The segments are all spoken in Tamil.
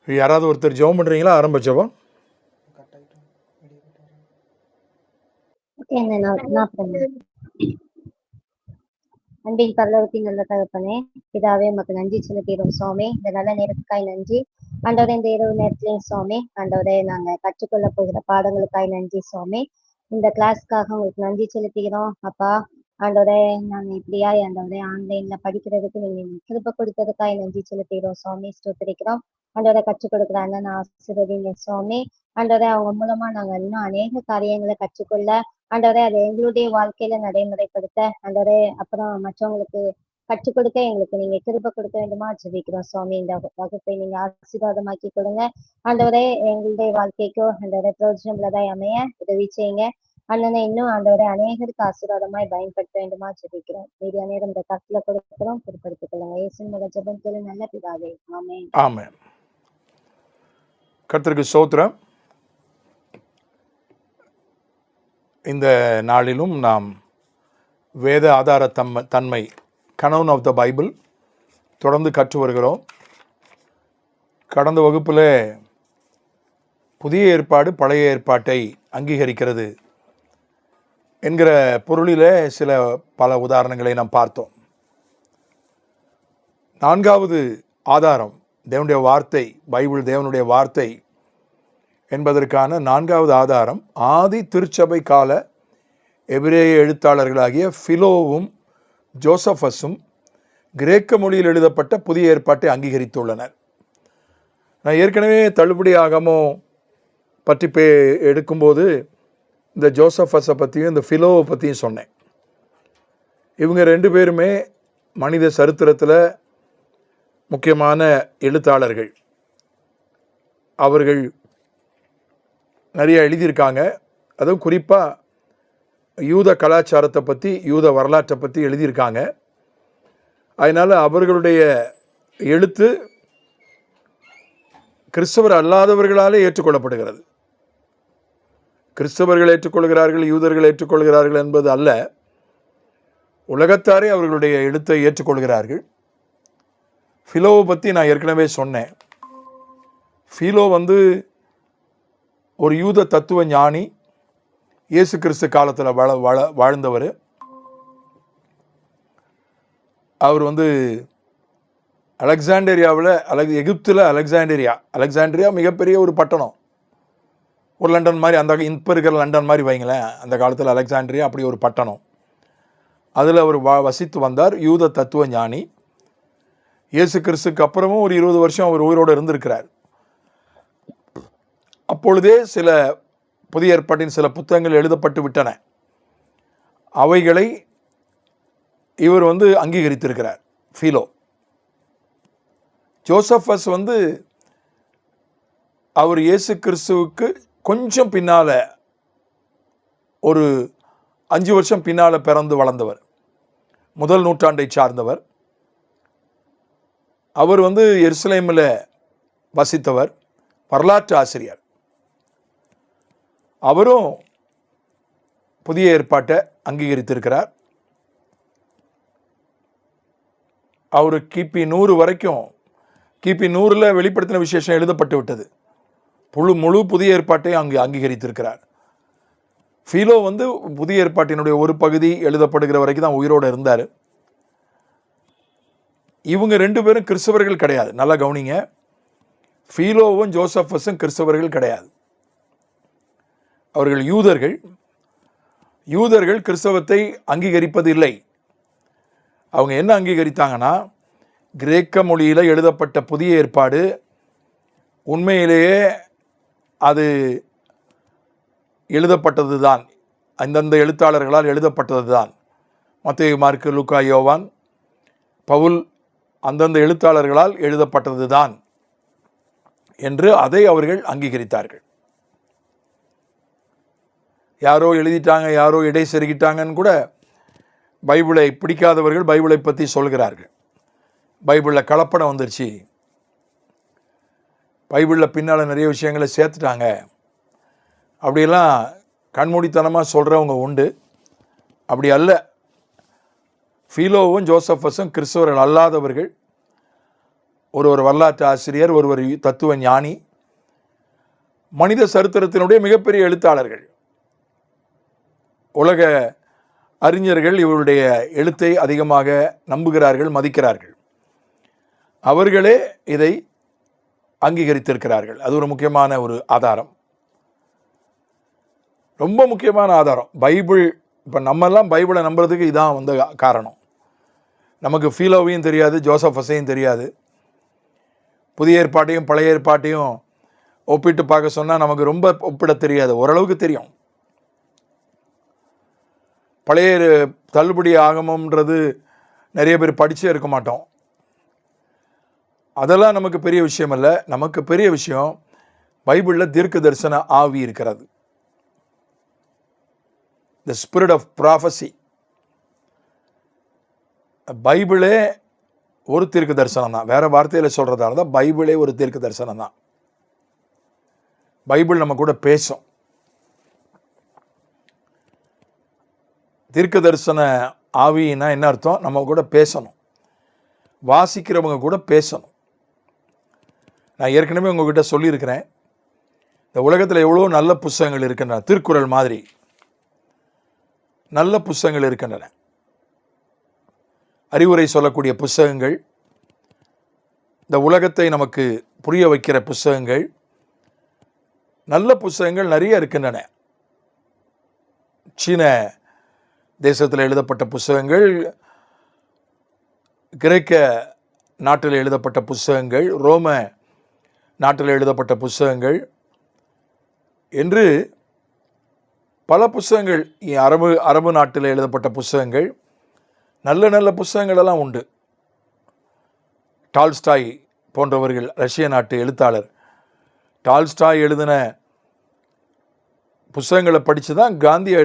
யாராவது ஒருத்தர் ஜெபம் பண்ணுறீங்களா? ஆரம்பிச்சப்போம் அன்பின் பரலோகத்தின் நல்ல தகப்பனே, பிதாவே உமக்கு நன்றி செலுத்துகிறோம் சுவாமி. இந்த நல்ல நேரத்துக்காய் நன்றி ஆண்டவரே. இந்த இரவு நேரத்திலையும் சுவாமி ஆண்டவரே, நாங்க கற்றுக்கொள்ள போகிற பாடங்களுக்காய் நன்றி சுவாமி. இந்த கிளாஸ்க்காக உங்களுக்கு நன்றி செலுத்துகிறோம் அப்பா. ஆண்டவரே, நாங்க இப்படியா ஆண்டவரே ஆன்லைன்ல படிக்கிறதுக்கு நீங்க கிருபை கொடுத்ததுக்காய் நன்றி செலுத்துகிறோம் சுவாமி. ஸ்தோத்திரிக்கிறோம் ஆண்டவரை. கற்றுக் கொடுக்குற அண்ணன் ஆசீர்வதிங்க சுவாமி. ஆண்டவரே, அவங்க மூலமா நாங்க இன்னும் அநேக காரியங்களை கற்றுக்கொள்ள ஆண்டவரே, அதை எங்களுடைய வாழ்க்கையில நடைமுறைப்படுத்த ஆண்டவரே, அப்புறம் மற்றவங்களுக்கு கற்றுக் கொடுக்க எங்களுக்கு நீங்க கிருபை கொடுக்க வேண்டுமா ஜெபிக்கிறோம் சுவாமி. இந்த வகுப்பை நீங்க ஆசீர்வாதமாக்கி கொடுங்க ஆண்டவரே. எங்களுடைய வாழ்க்கைக்கோ ஆண்டவரே பிரயோஜனம் உள்ளதாய் அமைய உதவி செய்யுங்க. அண்ணனை இன்னும் ஆண்டவரை அநேகருக்கு ஆசீர்வாதமாய் பயன்படுத்த வேண்டுமா ஜெபிக்கிறோம். மீதியா நேரம் இந்த கருத்துல கொடுக்கிறோம், பொறுப்படுத்திக் கொள்ளுங்க. இயேசுவின் மூலம் ஜெபம் கேளு நல்ல பிதாவே, ஆமென். ஆமென். கர்த்தருக்கு ஸ்தோத்திரம். இந்த நாளிலும் நாம் வேத ஆதார தன்மை கனவுன் ஆஃப் த பைபிள் தொடர்ந்து கற்று வருகிறோம். கடந்த வகுப்பில் புதிய ஏற்பாடு பழைய ஏற்பாட்டை அங்கீகரிக்கிறது என்கிற பொருளில் பல உதாரணங்களை நாம் பார்த்தோம். நான்காவது ஆதாரம் தேவனுடைய வார்த்தை, பைபிள் தேவனுடைய வார்த்தை என்பதற்கான நான்காவது ஆதாரம் ஆதி திருச்சபை கால எபிரேய எழுத்தாளர்களாகிய பிலோவும் ஜோசபஸும் கிரேக்க மொழியில் எழுதப்பட்ட புதிய ஏற்பாட்டை அங்கீகரித்துள்ளனர். நான் ஏற்கனவே தள்ளுபடி ஆகமோ பற்றி எடுக்கும்போது இந்த ஜோசபஸை பற்றியும் இந்த பிலோவை பற்றியும் சொன்னேன். இவங்க ரெண்டு பேருமே மனித சரித்திரத்தில் முக்கியமான எழுத்தாளர்கள். அவர்கள் நிறைய எழுதியிருக்காங்க. அதுவும் குறிப்பாக யூத கலாச்சாரத்தை பற்றி, யூத வரலாற்றை பற்றி எழுதியிருக்காங்க. அதனால் அவர்களுடைய எழுத்து கிறிஸ்தவர் அல்லாதவர்களாலே ஏற்றுக்கொள்ளப்படுகிறது. கிறிஸ்தவர்கள் ஏற்றுக்கொள்கிறார்கள், யூதர்கள் ஏற்றுக்கொள்கிறார்கள் என்பது அல்ல, உலகத்தாரே அவர்களுடைய எழுத்தை ஏற்றுக்கொள்கிறார்கள். பிலோவை பற்றி நான் ஏற்கனவே சொன்னேன். பிலோ ஒரு யூத தத்துவ ஞானி, இயேசு கிறிஸ்து காலத்தில் வாழ்ந்தவர். அவர் அலெக்சாண்டரியாவில், எகிப்தில் அலெக்சாண்டரியா மிகப்பெரிய ஒரு பட்டணம். ஒரு லண்டன் மாதிரி, அந்த இப்போ இருக்கிற லண்டன் மாதிரி வைங்களேன். அந்த காலத்தில் அலெக்சாண்டரியா அப்படி ஒரு பட்டணம். அதில் அவர் வசித்து வந்தார். யூத தத்துவ ஞானி. இயேசு கிறிஸ்துக்கு அப்புறமும் ஒரு 20 வருஷம் அவர் உயிரோடு இருந்திருக்கிறார். அப்பொழுதே புதிய ஏற்பாட்டின் சில புத்தகங்கள் எழுதப்பட்டு விட்டன. அவைகளை இவர் அங்கீகரித்திருக்கிறார். பிலோ. ஜோசபஸ் அவர் இயேசு கிறிஸ்துவுக்கு கொஞ்சம் பின்னால், ஒரு 5 வருஷம் பின்னால் பிறந்து வளர்ந்தவர், முதல் நூற்றாண்டை சார்ந்தவர். அவர் எருசலேமில் வசித்தவர், வரலாற்று ஆசிரியர். அவரும் புதிய ஏற்பாட்டை அங்கீகரித்திருக்கிறார். அவர் கிபி 100 வரைக்கும், கிபி 100 வெளிப்படுத்தின விசேஷம் எழுதப்பட்டு விட்டது. முழு புதிய ஏற்பாட்டை அங்கீகரித்திருக்கிறார். பிலோ புதிய ஏற்பாட்டினுடைய ஒரு பகுதி எழுதப்படுகிற வரைக்கும் தான் உயிரோடு இருந்தார். இவங்க ரெண்டு பேரும் கிறிஸ்தவர்கள் கிடையாது. நல்லா கவனிங்க. பிலோவும் ஜோசபஸும் கிறிஸ்தவர்கள் கிடையாது. அவர்கள் யூதர்கள். யூதர்கள் கிறிஸ்தவத்தை அங்கீகரிப்பது இல்லை. அவங்க என்ன அங்கீகரித்தாங்கன்னா, கிரேக்க மொழியில் எழுதப்பட்ட புதிய ஏற்பாடு உண்மையிலேயே அது எழுதப்பட்டது தான், அந்தந்த எழுத்தாளர்களால் எழுதப்பட்டது தான். மத்தேயு, மார்க்கு, லூக்கா, யோவான், பவுல் அந்தந்த எழுத்தாளர்களால் எழுதப்பட்டது தான் என்று அதை அவர்கள் அங்கீகரித்தார்கள். யாரோ எழுதிட்டாங்க, யாரோ இடை செருகிட்டாங்கன்னு கூட பைபிளை பிடிக்காதவர்கள் பைபிளை பற்றி சொல்கிறார்கள். பைபிளில் கலப்படம் வந்துருச்சு, பைபிளில் பின்னால் நிறைய விஷயங்களை சேர்த்துட்டாங்க, அப்படியெல்லாம் கண்மூடித்தனமாக சொல்கிறவங்க உண்டு. அப்படி அல்ல. பிலோவும் ஜோசபஸும் கிறிஸ்தவர்கள் அல்லாதவர்கள். ஒருவர் வரலாற்று ஆசிரியர், ஒருவர் தத்துவ ஞானி, மனித சரித்திரத்தினுடைய மிகப்பெரிய எழுத்தாளர்கள், உலக அறிஞர்கள் இவருடைய எழுத்தை அதிகமாக நம்புகிறார்கள், மதிக்கிறார்கள். அவர்களே இதை அங்கீகரித்திருக்கிறார்கள். அது ஒரு முக்கியமான ஒரு ஆதாரம், ரொம்ப முக்கியமான ஆதாரம். பைபிள், இப்போ நம்மெல்லாம் பைபிளை நம்புறதுக்கு இதான் வந்து காரணம். நமக்கு ஃபீலோவையும் தெரியாது, ஜோசஃபஸையும் தெரியாது. புதிய ஏற்பாட்டையும் பழைய ஏற்பாட்டையும் ஒப்பிட்டு பார்க்க சொன்னால் நமக்கு ரொம்ப ஒப்பிட தெரியாது, ஓரளவுக்கு தெரியும். பழைய தள்ளுபடி ஆகமம்ன்றது நிறைய பேர் படிச்சே இருக்க மாட்டோம். அதெல்லாம் நமக்கு பெரிய விஷயம் இல்லை. நமக்கு பெரிய விஷயம் பைபிளில் தீர்க்க தரிசன ஆவி இருக்கிறது, த ஸ்பிரிட் ஆஃப் ப்ராஃபசி. பைபிளே ஒரு தீர்க்க தரிசனம் தான். வேற வார்த்தையில் சொல்றதா இருந்தால் பைபிளே ஒரு தீர்க்க தரிசனம் தான். பைபிள் நம்ம கூட பேசும். தீர்க்க தரிசன ஆவின்னா என்ன அர்த்தம்? நம்ம கூட பேசணும், வாசிக்கிறவங்க கூட பேசணும். நான் ஏற்கனவே உங்ககிட்ட சொல்லியிருக்கிறேன், இந்த உலகத்தில் எவ்வளோ நல்ல புஸ்தகங்கள் இருக்கின்றன. திருக்குறள் மாதிரி நல்ல புஸ்தகங்கள் இருக்கின்றன, அறிவுரை சொல்லக்கூடிய புஸ்தகங்கள், இந்த உலகத்தை நமக்கு புரிய வைக்கிற புஸ்தகங்கள், நல்ல புஸ்தகங்கள் நிறைய இருக்கின்றன. சீன தேசத்தில் எழுதப்பட்ட புஸ்தகங்கள், கிரேக்க நாட்டில் எழுதப்பட்ட புஸ்தகங்கள், ரோம நாட்டில் எழுதப்பட்ட புஸ்தகங்கள் என்று பல புஸ்தகங்கள், அரபு நாட்டில் எழுதப்பட்ட புஸ்தகங்கள், நல்ல நல்ல புஸ்தகங்கள் எல்லாம் உண்டு. டால்ஸ்டாய் போன்றவர்கள், ரஷ்ய நாட்டு எழுத்தாளர், டால்ஸ்டாய் எழுதின புஸ்தகங்களை படித்து தான்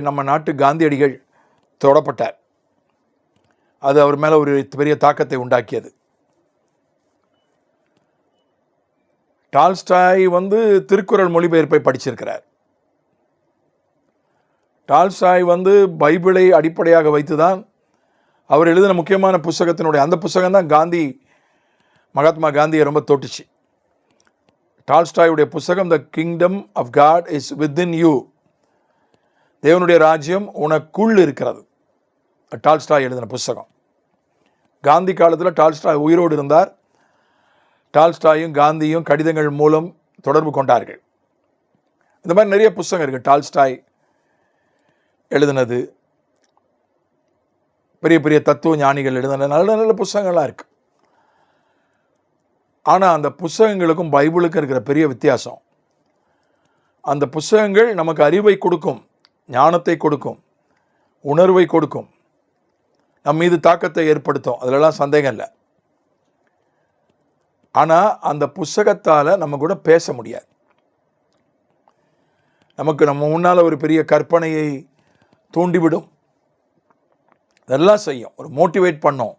நம்ம நாட்டு காந்தியடிகள் தொடப்பட்டார். அது அவர் மேலே ஒரு பெரிய தாக்கத்தை உண்டாக்கியது. டால்ஸ்டாய் வந்து திருக்குறள் மொழிபெயர்ப்பை படிச்சிருக்கிறார். டால்ஸ்டாய் வந்து பைபிளை அடிப்படையாக வைத்து தான் அவர் எழுதின முக்கியமான புஸ்தகத்தினுடைய அந்த புஸ்தகம் தான் மகாத்மா காந்தியை ரொம்ப தொட்டுச்சு. டால்ஸ்டாயுடைய புஸ்தகம் the kingdom of God is within you, தேவனுடைய ராஜ்யம் உனக்குள் இருக்கிறது. டால்ஸ்டாய் எழுதின புஸ்தகம். காந்தி காலத்தில் டால்ஸ்டாய் உயிரோடு இருந்தார். டால்ஸ்டாயும் காந்தியும் கடிதங்கள் மூலம் தொடர்பு கொண்டார்கள். இந்த மாதிரி நிறைய புஸ்தகம் இருக்குது. டால்ஸ்டாய் எழுதினது, பெரிய பெரிய தத்துவ ஞானிகள் எழுதின நல்ல நல்ல புஸ்தகங்கள்லாம் இருக்குது. ஆனால் அந்த புஸ்தகங்களுக்கும் பைபிளுக்கும் இருக்கிற பெரிய வித்தியாசம், அந்த புஸ்தகங்கள் நமக்கு அறிவை கொடுக்கும், ஞானத்தை கொடுக்கும், உணர்வை கொடுக்கும், நம் மீது தாக்கத்தை ஏற்படுத்தும், அதிலெல்லாம் சந்தேகம் இல்லை. ஆனால் அந்த புஸ்தகத்தால் நம்ம கூட பேச முடியாது. நம்ம முன்னால் ஒரு பெரிய கற்பனையை தூண்டிவிடும், அதெல்லாம் செய்யும், ஒரு மோட்டிவேட் பண்ணும்,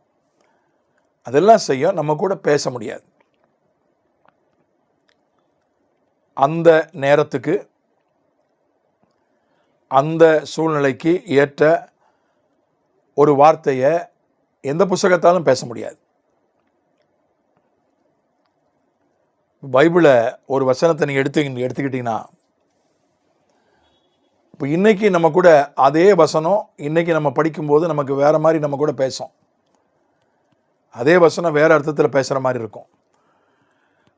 அதெல்லாம் செய்யும், நம்ம கூட பேச முடியாது. அந்த நேரத்துக்கு, அந்த சூழ்நிலைக்கு ஏற்ற ஒரு வார்த்தையை எந்த புஸ்தகத்தாலும் பேச முடியாது. பைபிளை ஒரு வசனத்தை நீங்கள் எடுத்துக்கிட்டீங்கன்னா, இப்போ இன்றைக்கி நம்ம கூட அதே வசனம் இன்றைக்கி நம்ம படிக்கும்போது நமக்கு வேறு மாதிரி நம்ம கூட பேசும். அதே வசனம் வேறு அர்த்தத்தில் பேசுகிற மாதிரி இருக்கும்.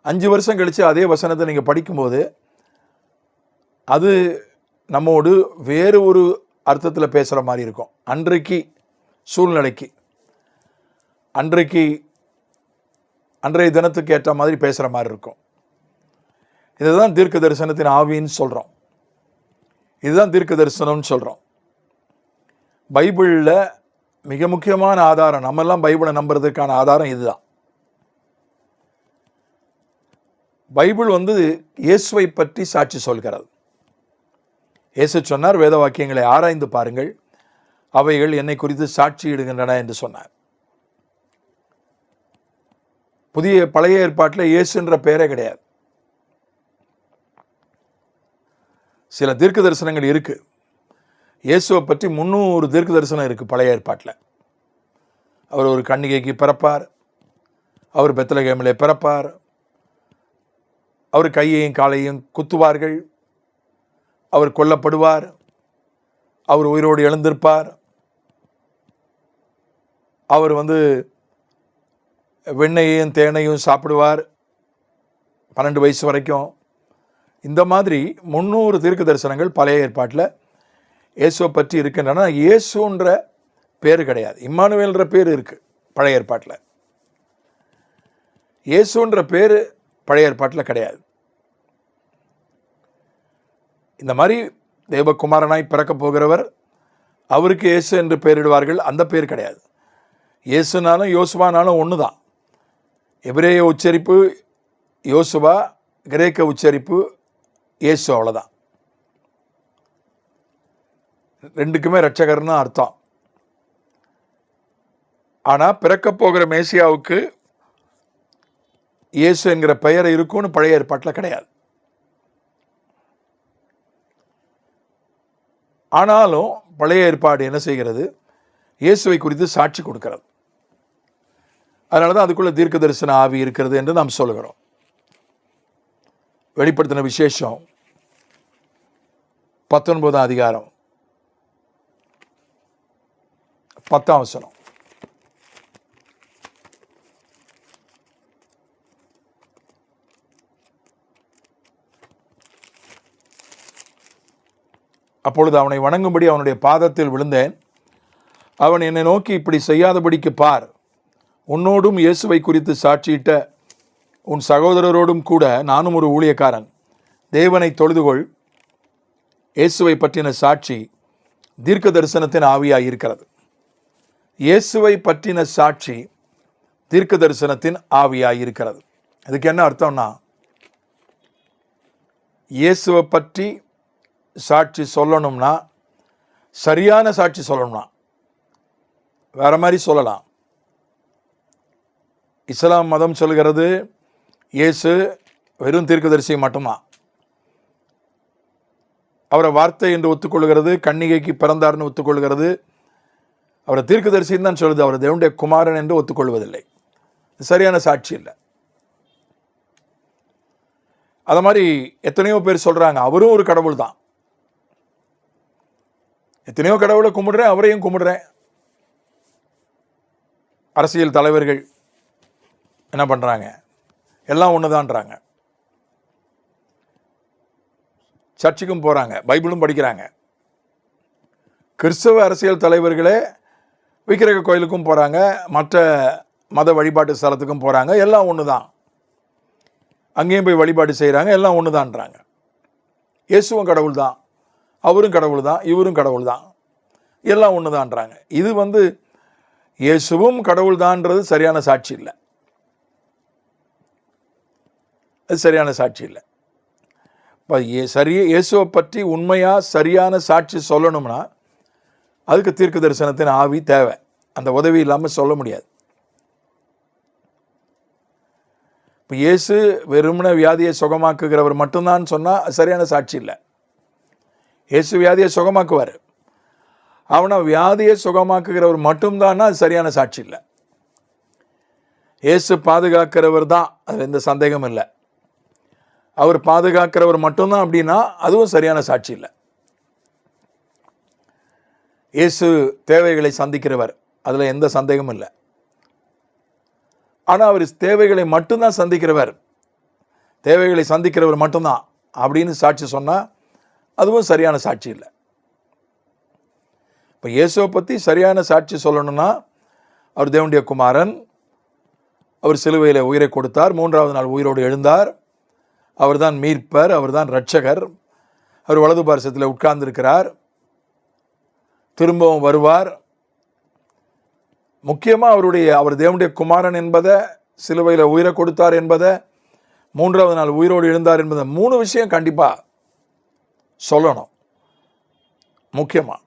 5 வருஷம் கழித்து அதே வசனத்தை நீங்கள் படிக்கும்போது அது நம்மோடு வேறு ஒரு அர்த்தத்தில் பேசுகிற மாதிரி இருக்கும். அன்றைக்கு சூழ்நிலைக்கு, அன்றைய தினத்துக்கு ஏற்ற மாதிரி பேசுகிற மாதிரி இருக்கும். இதுதான் தீர்க்க தரிசனத்தின் ஆவின்னு சொல்கிறோம். இதுதான் தீர்க்க தரிசனம்னு சொல்கிறோம். பைபிளில் மிக முக்கியமான ஆதாரம், நம்மெல்லாம் பைபிளை நம்புறதுக்கான ஆதாரம் இதுதான். பைபிள் வந்து இயேசுவை பற்றி சாட்சி சொல்கிறது. இயேசு சொன்னார், வேத வாக்கியங்களை ஆராய்ந்து பாருங்கள், அவைகள் என்னை குறித்து சாட்சியிடுகின்றன என்று சொன்னார். பழைய ஏற்பாட்டில் இயேசுன்ற பெயரே கிடையாது. சில தீர்க்க தரிசனங்கள் இருக்கு. இயேசுவை பற்றி 300 தீர்க்க தரிசனம் இருக்கு பழைய ஏற்பாட்டில். அவர் ஒரு கன்னிகைக்கு பிறப்பார், அவர் பெத்லகேமிலே பிறப்பார், அவர் கையையும் காலையும் குத்துவார்கள், அவர் கொல்லப்படுவார், அவர் உயிரோடு எழுந்திருப்பார், அவர் வெண்ணெயையும் தேனையும் சாப்பிடுவார் 12 வயசு வரைக்கும். இந்த மாதிரி 300 தீர்க்க தரிசனங்கள் பழைய ஏற்பாட்டில் இயேசுவை பற்றி இருக்கின்றன. இயேசுன்ற பேர் கிடையாது, இம்மானுவேல்ன்ற பேர் இருக்குது பழைய ஏற்பாட்டில். இயேசுன்ற பேர் பழைய ஏற்பாட்டில் கிடையாது. இந்த மாதிரி தேவகுமாரனாய் பிறக்கப் போகிறவர், அவருக்கு இயேசு என்று பெயரிடுவார்கள், அந்த பேர் கிடையாது. இயேசுனாலும் யோசுவானாலும் ஒன்று தான். எபிரேய உச்சரிப்பு யோசுவா, கிரேக்க உச்சரிப்பு இயேசு, அவ்வளோதான். ரெண்டுக்குமே இரட்சகர்னு அர்த்தம். ஆனால் பிறக்கப் போகிற மேசியாவுக்கு இயேசு என்கிற பெயர் இருக்கும்னு பழைய ஏற்பாட்டில் கிடையாது. ஆனாலும் பழைய ஏற்பாடு என்ன செய்கிறது? இயேசுவை குறித்து சாட்சி கொடுக்கிறது. அதனால தான் அதுக்குள்ள தீர்க்க தரிசன ஆவி இருக்கிறது என்று நாம் சொல்லுகிறோம். வெளிப்படுத்தின விசேஷம் 19ஆம் அதிகாரம் 10ஆம் வசனம். அப்பொழுது அவனை வணங்கும்படி அவனுடைய பாதத்தில் விழுந்தேன். அவன் என்னை நோக்கி, இப்படி செய்யாதபடிக்கு பார், உன்னோடும் இயேசுவை குறித்து சாட்சியிட்ட உன் சகோதரரோடும் கூட நானும் ஒரு ஊழியக்காரன். தேவனை தொழுதுகொள். இயேசுவை பற்றின சாட்சி தீர்க்க தரிசனத்தின் ஆவியாய் இருக்கிறது. இயேசுவை பற்றின சாட்சி தீர்க்க தரிசனத்தின் ஆவியாய் இருக்கிறது. அதுக்கு என்ன அர்த்தம்னா, இயேசுவை பற்றி சாட்சி சொல்லணும்னா, சரியான சாட்சி சொல்லணும்னா வேற மாதிரி சொல்லலாம். இஸ்லாம் மதம் சொல்கிறது இயேசு வெறும் தீர்க்கதரிசி மட்டும்தான். அவரை வார்த்தை என்று ஒத்துக்கொள்கிறது, கன்னிகைக்கு பிறந்தார்னு ஒத்துக்கொள்கிறது, அவரை தீர்க்கதரிசின்னு தான் சொல்லுது, அவர் தேவனுடைய குமாரன் என்று ஒத்துக்கொள்வதில்லை. சரியான சாட்சி இல்லை. அது மாதிரி எத்தனையோ பேர் சொல்றாங்க அவரும் ஒரு கடவுள் தான். எத்தனையோ கடவுளை கும்பிடுறேன், அவரையும் கும்பிடுறேன். அரசியல் தலைவர்கள் என்ன பண்றாங்க? எல்லாம் ஒண்ணுதான்றாங்க. சர்ச்சுக்கும் போறாங்க, பைபிளும் படிக்கிறாங்க. கிறிஸ்தவ அரசியல் தலைவர்களே விக்கிரக கோயிலுக்கும் போறாங்க, மற்ற மத வழிபாட்டு ஸ்தலத்துக்கும் போறாங்க, எல்லாம் ஒண்ணுதான். அங்கேயும் போய் வழிபாடு செய்யறாங்க, எல்லாம் ஒண்ணுதான்றாங்க. இயேசுவும் கடவுள் தான், அவரும் கடவுள் தான், இவரும் கடவுள் தான், எல்லாம் ஒண்ணுதான்றாங்க. இது இயேசுவும் கடவுள் தான்ன்றது சரியான சாட்சி இல்லை. அது சரியான சாட்சி இல்லை. இப்போ இயேசுவை பற்றி உண்மையா சரியான சாட்சி சொல்லணும்னா அதுக்கு தீர்க்க தரிசனத்தின் ஆவி தேவை. அந்த உதவி இல்லாமல் சொல்ல முடியாது. இப்போ இயேசு வெறுமன வியாதியை சுகமாக்குகிறவர் மட்டும்தான் சொன்னால் சரியான சாட்சி இல்லை. இயேசு வியாதியை சுகமாக்குவார், அவனை வியாதியை சுகமாக்குகிறவர் மட்டும்தான் அது சரியான சாட்சி இல்லை. இயேசு பாதுகாக்கிறவர் தான், அதில் எந்த சந்தேகம் இல்லை. அவர் பாதுகாக்கிறவர் மட்டும்தான் அப்படின்னா அதுவும் சரியான சாட்சி இல்லை. இயேசு தேவைகளை சந்திக்கிறவர், அதில் எந்த சந்தேகமும் இல்லை. ஆனால் அவர் தேவைகளை மட்டும்தான் சந்திக்கிறவர், தேவைகளை சந்திக்கிறவர் மட்டும்தான் அப்படின்னு சாட்சி சொன்னால் அதுவும் சரியான சாட்சி இல்லை. இப்போ இயேசுவை பற்றி சரியான சாட்சி சொல்லணும்னா அவர் தேவனுடைய குமாரன், அவர் சிலுவையில் உயிரை கொடுத்தார், 3ஆவது நாள் உயிரோடு எழுந்தார், அவர் தான் மீட்பர், அவர் தான் இரட்சகர், அவர் வலது பார்சத்தில் உட்கார்ந்திருக்கிறார், திரும்பவும் வருவார். முக்கியமாக அவர் தேவனுடைய குமாரன் என்பதை, சிலுவையில் உயிரை கொடுத்தார் என்பதை, 3ஆவது நாள் உயிரோடு எழுந்தார் என்பதை 3 விஷயம் கண்டிப்பாக சொல்லணும். முக்கியமாக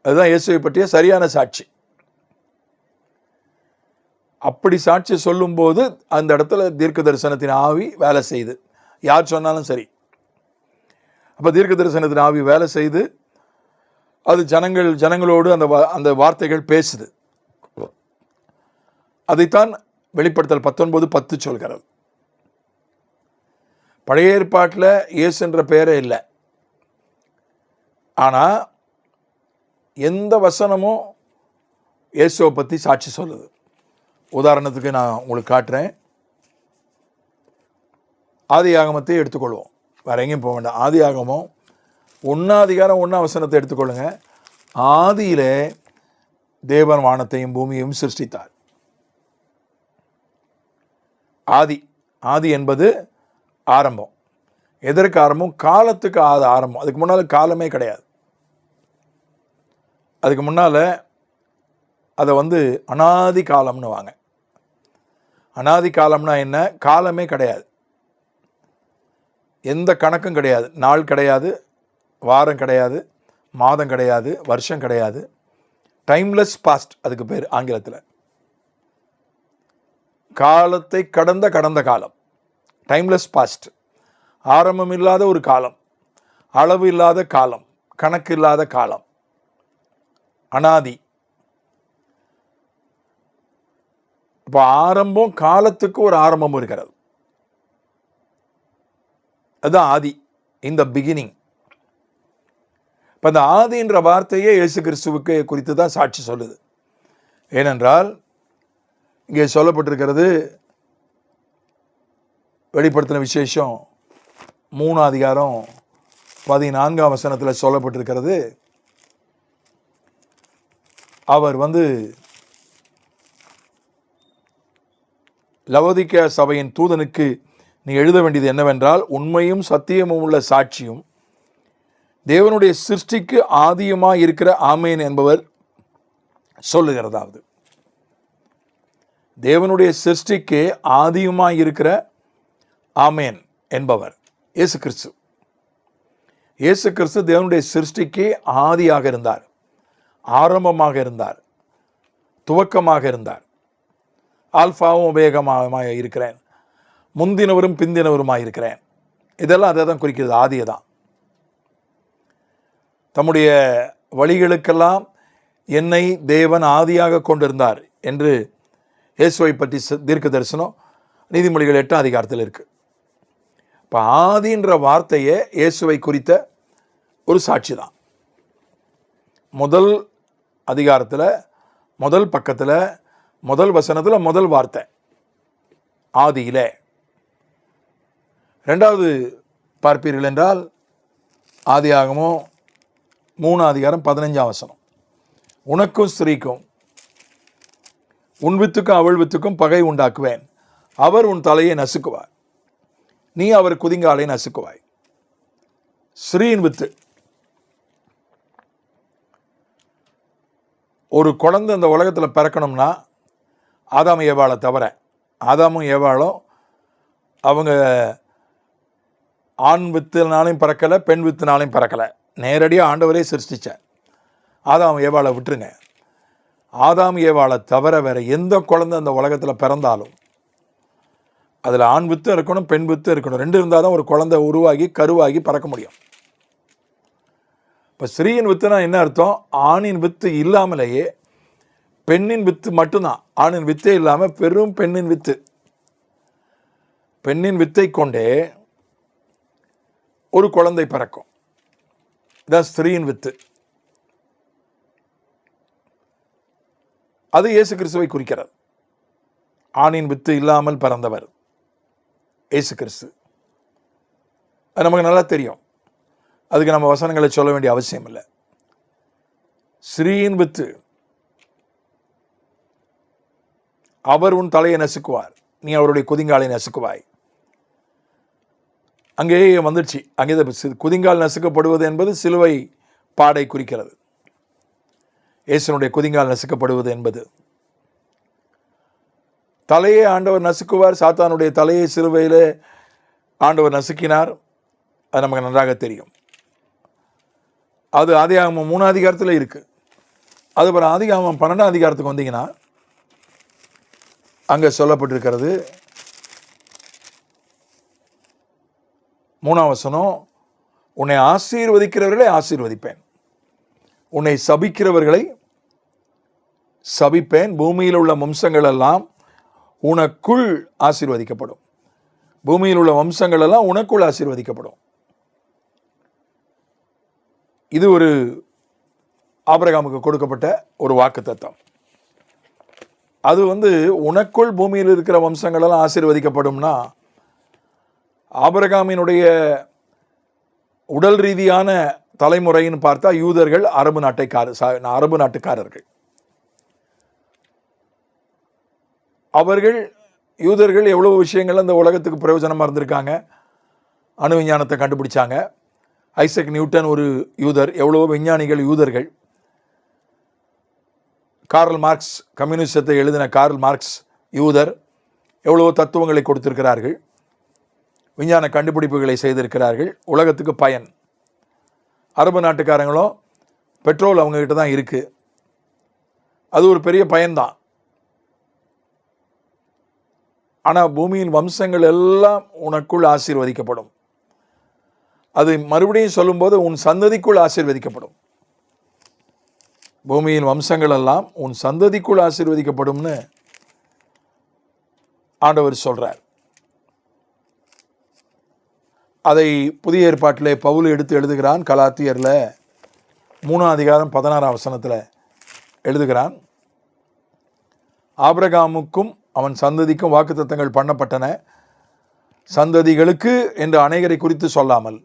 அதுதான் இயேசுவை பற்றிய சரியான சாட்சி. அப்படி சாட்சி சொல்லும்போது அந்த இடத்துல தீர்க்க தரிசனத்தின் ஆவி வேலை செய்யுது. யார் சொன்னாலும் சரி. அப்போ தீர்க்க தரிசனத்தின் ஆவி வேலை செய்து அது ஜனங்களோடு அந்த வார்த்தைகள் பேசுது. அதைத்தான் வெளிப்படுத்தல் 19:10 சொல்கிறது. பழைய ஏற்பாட்டில் இயேசு என்ற பெயரே இல்லை. ஆனால் எந்த வசனமும் இயேசுவை பற்றி சாட்சி சொல்லுது. உதாரணத்துக்கு நான் உங்களுக்கு காட்டுறேன். ஆதியாகமத்தை எடுத்துக்கொள்வோம், வேற எங்கேயும் போக வேண்டாம். ஆதியாகமம் 1:1 எடுத்துக்கொள்ளுங்க. ஆதியிலே தேவன் வானத்தையும் பூமியையும் சிருஷ்டித்தார். ஆதி, ஆதி என்பது ஆரம்பம். எதற்கு ஆரம்பம்? காலத்துக்கு ஆரம்பம். அதுக்கு முன்னால் காலமே கிடையாது. அதுக்கு முன்னால் அதை அனாதி காலம்னு வாங்க. அனாதி காலம்னா என்ன? காலமே கிடையாது, எந்த கணக்கும் கிடையாது, நாள் கிடையாது, வாரம் கிடையாது, மாதம் கிடையாது, வருஷம் கிடையாது. டைம்லெஸ் பாஸ்ட் அதுக்கு பேர் ஆங்கிலத்தில். காலத்தை கடந்த காலம், டைம்லெஸ் பாஸ்ட். ஆரம்பம் இல்லாத ஒரு காலம், அளவு இல்லாத காலம், கணக்கு இல்லாத காலம், அனாதி. இப்போ ஆரம்பம், காலத்துக்கு ஒரு ஆரம்பம் இருக்கிறது. அதுதான் ஆதி, இந்த பிகினிங். இப்போ அந்த ஆதின்ற வார்த்தையே இயேசு கிறிஸ்துவுக்கு குறித்து தான் சாட்சி சொல்லுது. ஏனென்றால் இங்கே சொல்லப்பட்டிருக்கிறது, வெளிப்படுத்தின விசேஷம் 3:14 சொல்லப்பட்டிருக்கிறது. அவர் லவோதிக்கேயா சபையின் தூதனுக்கு நீ எழுத வேண்டியது என்னவென்றால், உண்மையும் சத்தியமும் உள்ள சாட்சியும் தேவனுடைய சிருஷ்டிக்கு ஆதியுமாய் இருக்கிற ஆமேன் என்பவர் சொல்லுகிறதாவது. தேவனுடைய சிருஷ்டிக்கு ஆதியுமாய் இருக்கிற ஆமேன் என்பவர் இயேசு கிறிஸ்து. இயேசு கிறிஸ்து தேவனுடைய சிருஷ்டிக்கு ஆதியாக இருந்தார், ஆரம்பமாக இருந்தார், துவக்கமாக இருந்தார். ஆல்பாவும் உபேகமாக இருக்கிறேன், முந்தினவரும் பிந்தினவருமாக இருக்கிறேன். இதெல்லாம் அதை தான் குறிக்கிறது, ஆதியை தான். தம்முடைய வழிகளுக்கெல்லாம் என்னை தேவன் ஆதியாக கொண்டிருந்தார் என்று இயேசுவை பற்றி தீர்க்க தரிசனம் நீதிமொழிகள் 8 இருக்கு. இப்போ ஆதின்ற வார்த்தையே இயேசுவை குறித்த ஒரு சாட்சி தான். முதல் அதிகாரத்தில், முதல் பக்கத்தில், முதல் வசனத்தில் முதல் வார்த்தை ஆதியிலே. ரெண்டாவது பார்ப்பீர்கள் என்றால் ஆதியாகமம் 3:15 உனக்கும் ஸ்திரீக்கும் உன் வித்துக்கும் அவள் வித்துக்கும் பகை உண்டாக்குவேன், அவர் உன் தலையை நசுக்குவார், நீ அவர் குதிங்காலை நசுக்குவாய். ஸ்ரீயின் வித்து. ஒரு குழந்தை இந்த உலகத்தில் பிறக்கணும்னா ஆதாம் ஏவாளை தவிர, ஆதாமும் ஏவாளும் அவங்க ஆண் வித்துனாலையும் பிறக்கலை, பெண் வித்துனாலையும் பிறக்கலை. நேரடியாக ஆண்டவரே சிருஷ்டிச்சார். ஆதாம் ஏவாளை விட்டுருங்க. ஆதாம் ஏவாளை தவிர வேற எந்த குழந்தை அந்த உலகத்தில் பிறந்தாலும் அதில் ஆண் வித்து இருக்கணும், பெண் வித்து இருக்கணும். ரெண்டு இருந்தால் தான் ஒரு குழந்தை உருவாகி கருவாகி பறக்க முடியும். இப்போ ஸ்ரீயின் வித்துனா என்ன அர்த்தம்? ஆணின் வித்து இல்லாமலேயே பெண்ணின் வித்து மட்டும்தான், ஆணின் வித்தே இல்லாமல் பெரும் பெண்ணின் வித்து. பெண்ணின் வித்தை கொண்டே ஒரு குழந்தை பிறக்கும். இதான் ஸ்திரீயின் வித்து. அது இயேசு கிறிஸ்துவை குறிக்கிறது. ஆணின் வித்து இல்லாமல் பிறந்தவர் இயேசு கிறிஸ்து. அது நமக்கு நல்லா தெரியும், அதுக்கு நம்ம வசனங்களை சொல்ல வேண்டிய அவசியம் இல்லை. ஸ்ரீயின் வித்து, அவர் உன் தலையை நசுக்குவார், நீ அவருடைய குதிங்காலை நசுக்குவாய். அங்கேயே வந்துடுச்சு. அங்கே குதிங்கால் நசுக்கப்படுவது என்பது சிலுவை பாடை குறிக்கிறது. இயேசுனுடைய குதிங்கால் நசுக்கப்படுவது என்பது தலையை ஆண்டவர் நசுக்குவார். சாத்தானுடைய தலையை சிலுவையில் ஆண்டவர் நசுக்கினார். அது நமக்கு நன்றாக தெரியும். அது ஆதியாகமம் 3 இருக்கு. அதுபோல் ஆதியாகமம் 12 வந்தீங்கன்னா அங்கே சொல்லப்பட்டிருக்கிறது 3 உன்னை ஆசீர்வதிக்கிறவர்களை ஆசீர்வதிப்பேன், உன்னை சபிக்கிறவர்களை சபிப்பேன், பூமியில் உள்ள வம்சங்கள் எல்லாம் உனக்குள் ஆசீர்வதிக்கப்படும். பூமியில் உள்ள வம்சங்கள் எல்லாம் உனக்குள் ஆசீர்வதிக்கப்படும். இது ஒரு ஆபிரகாமுக்கு கொடுக்கப்பட்ட ஒரு வாக்குத்தத்தம். அது உனக்குள் பூமியில் இருக்கிற வம்சங்கள் எல்லாம் ஆசீர்வதிக்கப்படும்னா, ஆபிரகாமினுடைய உடல் ரீதியான தலைமுறைன்னு பார்த்தா யூதர்கள் அரபு நாட்டுக்காரர்கள். யூதர்கள் எவ்வளவு விஷயங்கள் அந்த உலகத்துக்கு பிரயோஜனமாக இருந்திருக்காங்க. அணு விஞ்ஞானத்தை கண்டுபிடிச்சாங்க. ஐசக் நியூட்டன் ஒரு யூதர். எவ்வளவோ விஞ்ஞானிகள் யூதர்கள். கார்ல் மார்க்ஸ், கம்யூனிசத்தை எழுதின கார்ல் மார்க்ஸ் யூதர். எவ்வளவோ தத்துவங்களை கொடுத்திருக்கிறார்கள். விஞ்ஞான கண்டுபிடிப்புகளை செய்திருக்கிறார்கள். உலகத்துக்கு பயன். அரபு நாட்டுக்காரங்களும் பெட்ரோல் அவங்ககிட்ட தான் இருக்குது. அது ஒரு பெரிய பயன்தான். ஆனால் பூமியின் வம்சங்கள் எல்லாம் உனக்குள் ஆசீர்வதிக்கப்படும். அது மறுபடியும் சொல்லும்போது உன் சந்ததிக்குள் ஆசீர்வதிக்கப்படும். பூமியின் வம்சங்கள் எல்லாம் உன் சந்ததிக்குள் ஆசீர்வதிக்கப்படும்னு ஆண்டவர் சொல்றார். அதை புதிய ஏற்பாட்டிலே பவுல் எடுத்து எழுதுகிறான். கலாத்தியர்ல 3:16 எழுதுகிறான். ஆபிரகாமுக்கும் அவன் சந்ததிக்கும் வாக்குத்தத்தங்கள் பண்ணப்பட்டன. சந்ததிகளுக்கு என்று அநேகரை குறித்து சொல்லாமல்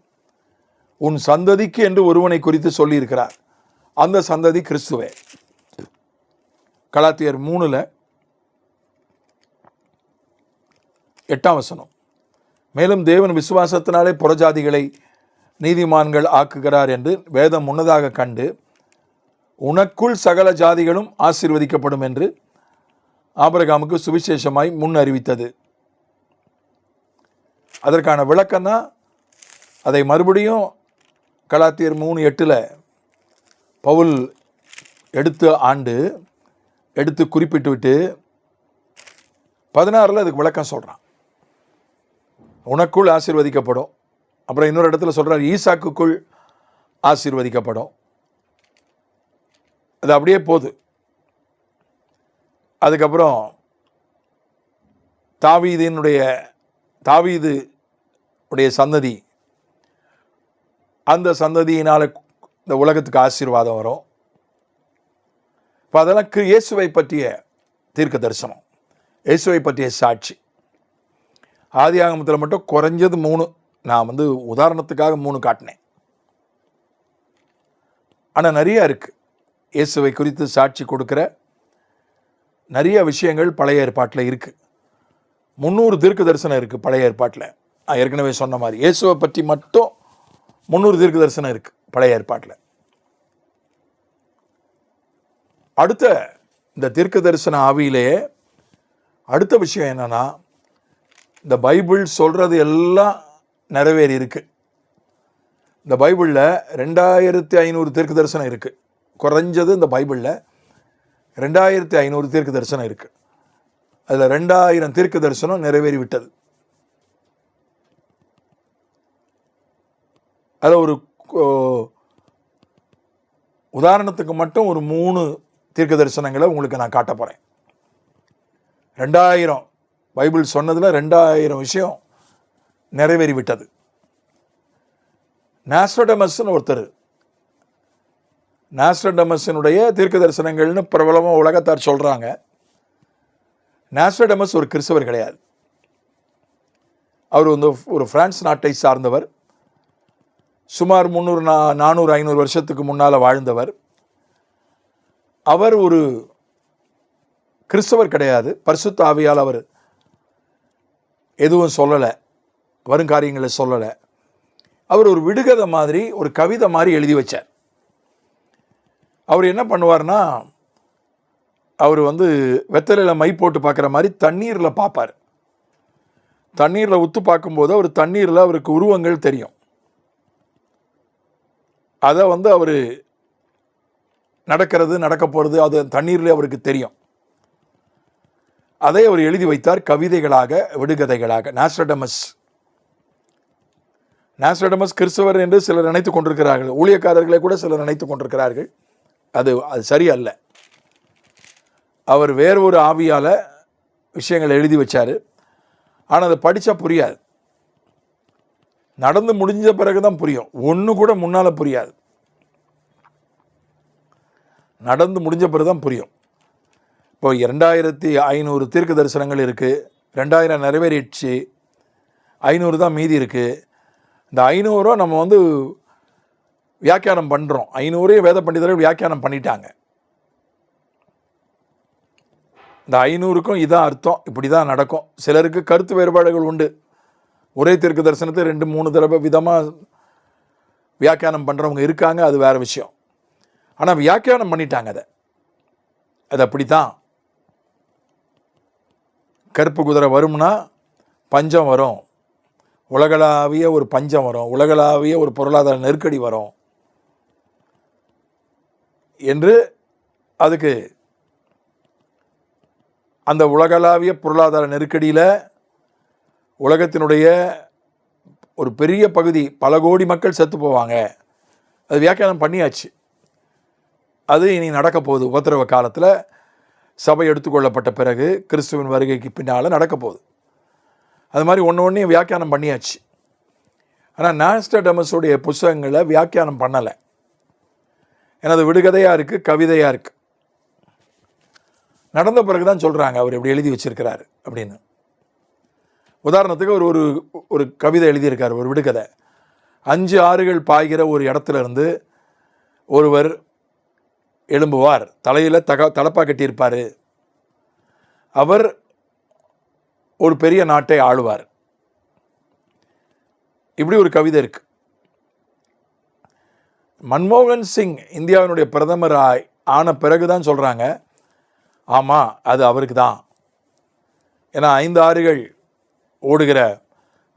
உன் சந்ததிக்கு என்று ஒருவனை குறித்து சொல்லியிருக்கிறார். அந்த சந்ததி கிறிஸ்துவே. கலாத்தியர் 3:8. மேலும் தேவன் விசுவாசத்தினாலே புறஜாதிகளை நீதிமான்கள் ஆக்குகிறார் என்று வேதம் முன்னதாக கண்டு உனக்குள் சகல ஜாதிகளும் ஆசீர்வதிக்கப்படும் என்று ஆபிரகாமுக்கு சுவிசேஷமாய் முன் அறிவித்தது. அதற்கான விளக்கம் தான் அதை மறுபடியும் கலாத்தியர் 3:8 பவுல் எடுத்து குறிப்பிட்டு விட்டு 16 அதுக்கு விளக்கம் சொல்றான். உனக்குள் ஆசீர்வதிக்கப்படும். அப்புறம் இன்னொரு இடத்துல சொல்றார் ஈசாக்குக்குள் ஆசீர்வதிக்கப்படும். அது அப்படியே போகுது. அதுக்கப்புறம் தாவீது உடைய சந்ததி, அந்த சந்ததியினால இந்த உலகத்துக்கு ஆசீர்வாதம் வரும். இப்போ அதெல்லாம் இயேசுவை பற்றிய தீர்க்க தரிசனம், இயேசுவை பற்றிய சாட்சி. ஆதியாகமத்தில் மட்டும் குறைஞ்சது 3, நான் உதாரணத்துக்காக 3 காட்டினேன். ஆனால் நிறைய இருக்கு இயேசுவை குறித்து சாட்சி கொடுக்கிற நிறைய விஷயங்கள் பழைய ஏற்பாட்டில் இருக்கு. 300 தீர்க்க தரிசனம் இருக்கு பழைய ஏற்பாட்டில். ஏற்கனவே சொன்ன மாதிரி இயேசுவை பற்றி மட்டும் 300 தீர்க்க தரிசனம் இருக்கு பழைய ஏற்பாட்டில். அடுத்த இந்த தீர்க்க தரிசன ஆவியிலேயே அடுத்த விஷயம் என்னன்னா, இந்த பைபிள் சொல்றது எல்லாம் நிறைவேறி இருக்கு. இந்த பைபிளில் 2500 தீர்க்க தரிசனம் இருக்கு. குறைஞ்சது இந்த பைபிளில் 2500 தீர்க்க தரிசனம் இருக்கு. அதில் 2000 தீர்க்க தரிசனம் நிறைவேறி விட்டது. அதில் ஒரு உதாரணத்துக்கு மட்டும் ஒரு 3 தீர்க்க தரிசனங்களை உங்களுக்கு நான் காட்ட போறேன். 2000 பைபிள் சொன்னதுல 2000 விஷயம் நிறைவேறி விட்டது. நாஸ்ட்ரடமஸ்ன்னு ஒருத்தர், நாஸ்ட்ரடமஸினுடைய தீர்க்க தரிசனங்கள்னு பிரபலமாக உலகத்தார் சொல்றாங்க. நாஸ்ட்ரடமஸ் ஒரு கிறிஸ்தவர் கிடையாது. அவர் ஒரு பிரான்ஸ் நாட்டை சார்ந்தவர். சுமார் 300, 400, 500 வருஷத்துக்கு முன்னால் வாழ்ந்தவர். அவர் ஒரு கிறிஸ்தவர் கிடையாது. பரிசுத்த ஆவியால் அவர் எதுவும் சொல்லலை, வருங்காரியங்களை சொல்லலை. அவர் ஒரு விடுகதை மாதிரி, ஒரு கவிதை மாதிரி எழுதி வச்சார். அவர் என்ன பண்ணுவார்னா, அவர் வெத்தலையில் மை போட்டு பார்க்குற மாதிரி தண்ணீரில் பார்ப்பார். தண்ணீரில் உத்து பார்க்கும்போது அவர் தண்ணீரில் அவருக்கு உருவங்கள் தெரியும். அதை அவர் நடக்க போகிறது அது தண்ணீரில் அவருக்கு தெரியும். அதை அவர் எழுதி வைத்தார் கவிதைகளாக, விடுகதைகளாக. நாஸ்ட்ரடமஸ் கிறிஸ்தவர் என்று சிலர் நினைத்துக் கொண்டிருக்கிறார்கள். ஊழியக்காரர்களை கூட சிலர் நினைத்துக் கொண்டிருக்கிறார்கள். அது சரியல்ல. அவர் வேறு ஒரு ஆவியால் விஷயங்களை எழுதி வச்சார். ஆனால் அதை படித்தா புரியாது. நடந்து முடிஞ்ச பிறகு தான் புரியும். ஒன்று கூட முன்னால் புரியாது. நடந்து முடிஞ்ச பிறகு தான் புரியும். இப்போ 2500 தீர்க்க தரிசனங்கள் இருக்குது. 2000 நிறைவேறிடுச்சு, 500 தான் மீதி இருக்குது. இந்த 500 நம்ம வியாக்கியானம் பண்ணுறோம். 500 வேத பண்டிதர்கள் வியாக்கியானம் பண்ணிட்டாங்க. இந்த 500க்கும் இதான் அர்த்தம், இப்படி தான் நடக்கும். சிலருக்கு கருத்து வேறுபாடுகள் உண்டு. ஒரே தீர்க்க தரிசனத்தை 2-3 தடவை விதமாக வியாக்கியானம் பண்ணுறவங்க இருக்காங்க, அது வேறு விஷயம். ஆனால் வியாக்கியானம் பண்ணிட்டாங்க. அது அப்படி தான். கருப்பு குதிரை வரும்னா பஞ்சம் வரும், உலகளாவிய ஒரு பஞ்சம் வரும், உலகளாவிய ஒரு பொருளாதார நெருக்கடி வரும் என்று அதுக்கு அந்த உலகளாவிய பொருளாதார நெருக்கடியில் உலகத்தினுடைய ஒரு பெரிய பகுதி, பல கோடி மக்கள் செத்து போவாங்க. அது வியாக்கியானம் பண்ணியாச்சு. அது இனி நடக்க போகுது. உபத்திரவ காலத்தில் சபை எடுத்துக்கொள்ளப்பட்ட பிறகு கிறிஸ்துவின் வருகைக்கு பின்னால் நடக்க போகுது. அது மாதிரி ஒன்றையும் வியாக்கியானம் பண்ணியாச்சு. ஆனால் நாஸ்ட்ரடமஸுடைய புஸ்தகங்களை வியாக்கியானம் பண்ணலை. ஏன்னா அது விடுகதையாக இருக்குது, கவிதையாக இருக்குது. நடந்த பிறகு தான் சொல்கிறாங்க அவர் எப்படி எழுதி வச்சிருக்கிறாரு அப்படின்னு. உதாரணத்துக்கு ஒரு ஒரு கவிதை எழுதியிருக்கார், ஒரு விடுகதை. 5 ஆறுகள் பாய்கிற ஒரு இடத்துல இருந்து ஒருவர் எழும்புவார், தலையில் தலப்பா கட்டியிருப்பார். அவர் ஒரு பெரிய நாட்டை ஆளுவார். இப்படி ஒரு கவிதை இருக்கு. மன்மோகன் சிங் இந்தியாவினுடைய பிரதமர் ஆன பிறகுதான் சொல்கிறாங்க, ஆமாம் அது அவருக்கு தான். ஏன்னா 5 ஆறுகள் ஓடுகிற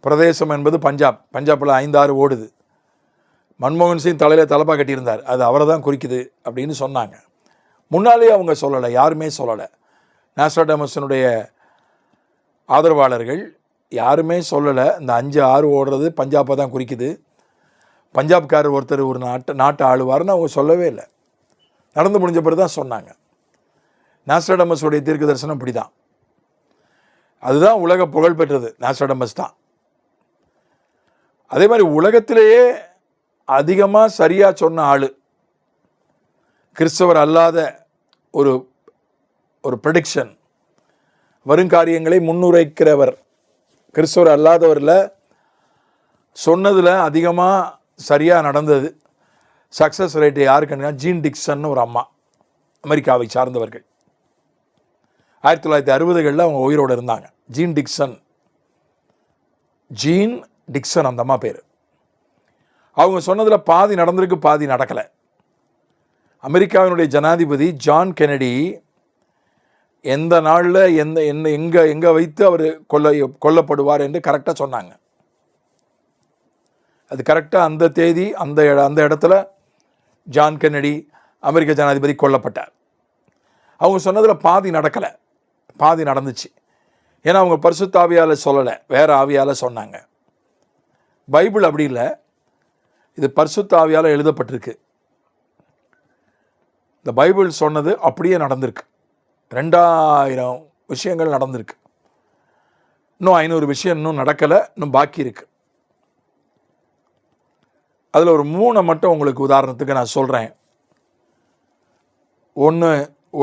பிரதேசம் என்பது பஞ்சாபில் 5 ஆறு ஓடுது. மன்மோகன் சிங் தலையில் தலப்பா கட்டியிருந்தார், அது அவரை தான் குறிக்குது அப்படின்னு சொன்னாங்க. முன்னாலே அவங்க சொல்லலை, யாருமே சொல்லலை. நாஸ்ட்ரடமஸினுடைய ஆதரவாளர்கள் யாருமே சொல்லலை இந்த 5 ஆறு ஓடுறது பஞ்சாப்பை தான் குறிக்குது, பஞ்சாப்காரர் ஒருத்தர் ஒரு நாட்டை ஆளுவார்னு அவங்க சொல்லவே இல்லை. நடந்து முடிஞ்ச பிறகு தான் சொன்னாங்க. நாஸ்ட்ரடமஸுடைய தீர்க்க தரிசனம் இப்படி தான். அதுதான் உலக புகழ் பெற்றது, நாஸ்ட்ரடமஸ் தான். அதே மாதிரி உலகத்திலேயே அதிகமாக சரியாக சொன்ன ஆள், கிறிஸ்தவர் அல்லாத ஒரு ஒரு ப்ரெடிக்ஷன், வருங்காரியங்களை முன்னுரைக்கிறவர், கிறிஸ்தவர் அல்லாதவரில் சொன்னதில் அதிகமாக சரியாக நடந்தது, சக்ஸஸ் ரேட்டு யாருக்குன்னா ஜீன் டிக்சன் ஒரு அம்மா, அமெரிக்காவை சார்ந்தவர்கள். 1960களில் அவங்க உயிரோடு இருந்தாங்க. ஜீன் டிக்சன் அந்த அம்மா பேர். அவங்க சொன்னதில் பாதி நடந்திருக்கு, பாதி நடக்கலை. அமெரிக்காவினுடைய ஜனாதிபதி ஜான் கென்னடி எந்த நாளில் எங்கே வைத்து அவர் கொல்லப்படுவார் என்று கரெக்டாக சொன்னாங்க. அது கரெக்டாக அந்த தேதி அந்த இடத்துல ஜான் கென்னடி அமெரிக்க ஜனாதிபதி கொல்லப்பட்டார். அவங்க சொன்னதில் பாதி நடக்கலை, பாதி நடந்துச்சு. ஏன்னா அவங்க பரிசுத்த ஆவியால் சொல்லலை, வேறு ஆவியால் சொன்னாங்க. பைபிள் அப்படி இல்லை, இது பரிசுத்த ஆவியால் எழுதப்பட்டிருக்கு. இந்த பைபிள் சொன்னது அப்படியே நடந்திருக்கு. 2000 விஷயங்கள் நடந்திருக்கு. இன்னும் 500 விஷயம் இன்னும் நடக்கலை, இன்னும் பாக்கி இருக்கு. அதில் ஒரு 3 மட்டும் உங்களுக்கு உதாரணத்துக்கு நான் சொல்கிறேன்.